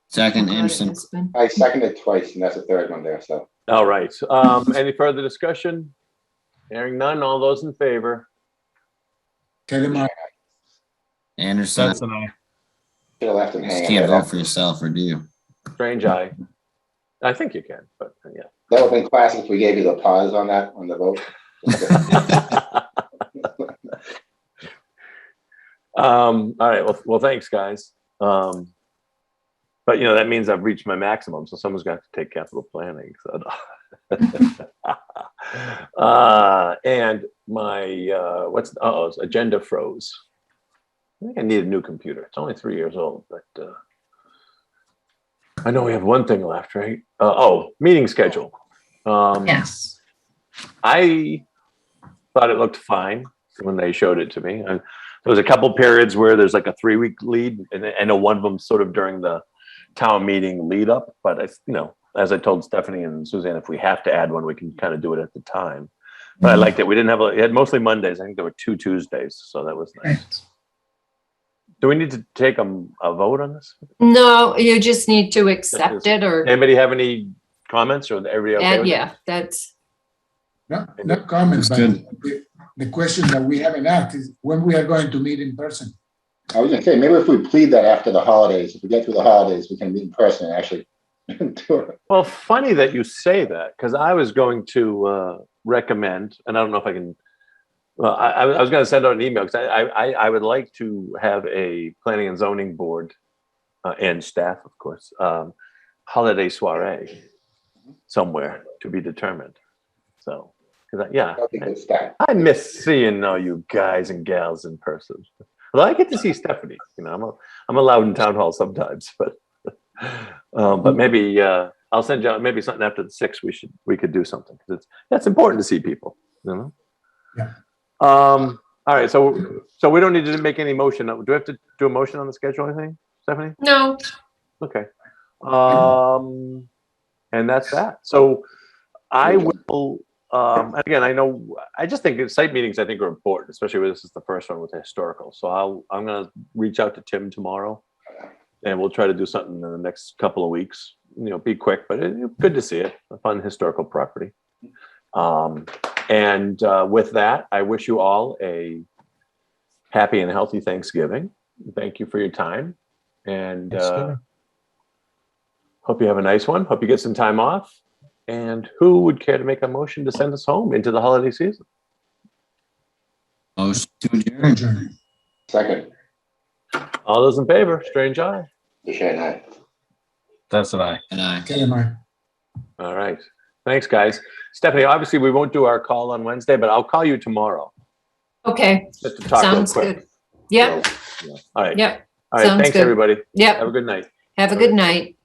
Second, Anderson. I seconded twice, and that's the third one there. So All right. Any further discussion? Hearing none, all those in favor? Tell him Anderson. Stetson, I. should have left him You hanging. can't there. vote for yourself, or do you? Strange eye. I think you can, but yeah. That would have been classic if we gave you the pause on that, on the vote. All right, well, thanks, guys. But that means I've reached my maximum, so someone's got to take capital planning. So. And my agenda froze. I think I need a new computer. It's only 3 years old, but I know we have one thing left, right? Meeting schedule. Yes. I thought it looked fine when they showed it to me. There was a couple periods where there's like a 3-week lead, and I know one of them sort of during the town meeting lead up. But as I told Stephanie and Suzanne, if we have to add one, we can kind of do it at the time. But I liked it. We didn't have it had mostly Mondays. I think there were 2 Tuesdays, so that was nice. Right. Do we need to take a vote on this? No, you just need to accept it or Anybody have any comments, or everybody okay with it? yeah, that's No comments, but Good. the question that we haven't asked is when we are going to meet in person. I was gonna say, maybe if we plead that after the holidays, if we get through the holidays, we can meet in person and actually do it. Well, funny that you say that, because I was going to recommend, and I don't know if I can. Well, I was going to send out an email because I would like to have a planning and zoning board and staff, of course, holiday soiree somewhere to be determined. So, because That'd be good stuff. I miss seeing all you guys and gals in person. Well, I get to see Stephanie. I'm allowed in town hall sometimes, but maybe I'll send you out maybe something after the 6th. We could do something because that's important to see people. Yeah. All right. So we don't need to make any motion. Do we have to do a motion on the schedule or anything, Stephanie? no. Okay. And that's that. So I will. Again, I just think site meetings I think are important, especially when this is the first one with the historical. So I'm going to reach out to Tim tomorrow, and we'll try to do something in the next couple of weeks. Be quick, but it's good to see it. A fun historical property. And with that, I wish you all a happy and healthy Thanksgiving. Thank you for your time, and hope you have a nice one. Hope you get some time off. And who would care to make a motion to send us home into the holiday season? Motion to adjourn. Second, All those in favor, strange eye. Shane, aye. That's an aye. And I. Okay, Mark. All right. Thanks, guys. Stephanie, obviously we won't do our call on Wednesday, but I'll call you tomorrow Okay, just to talk real sounds quick. good. Yep, All right. yep, All right. sounds Thanks, good. everybody. yep. Have a good night. Have a good night.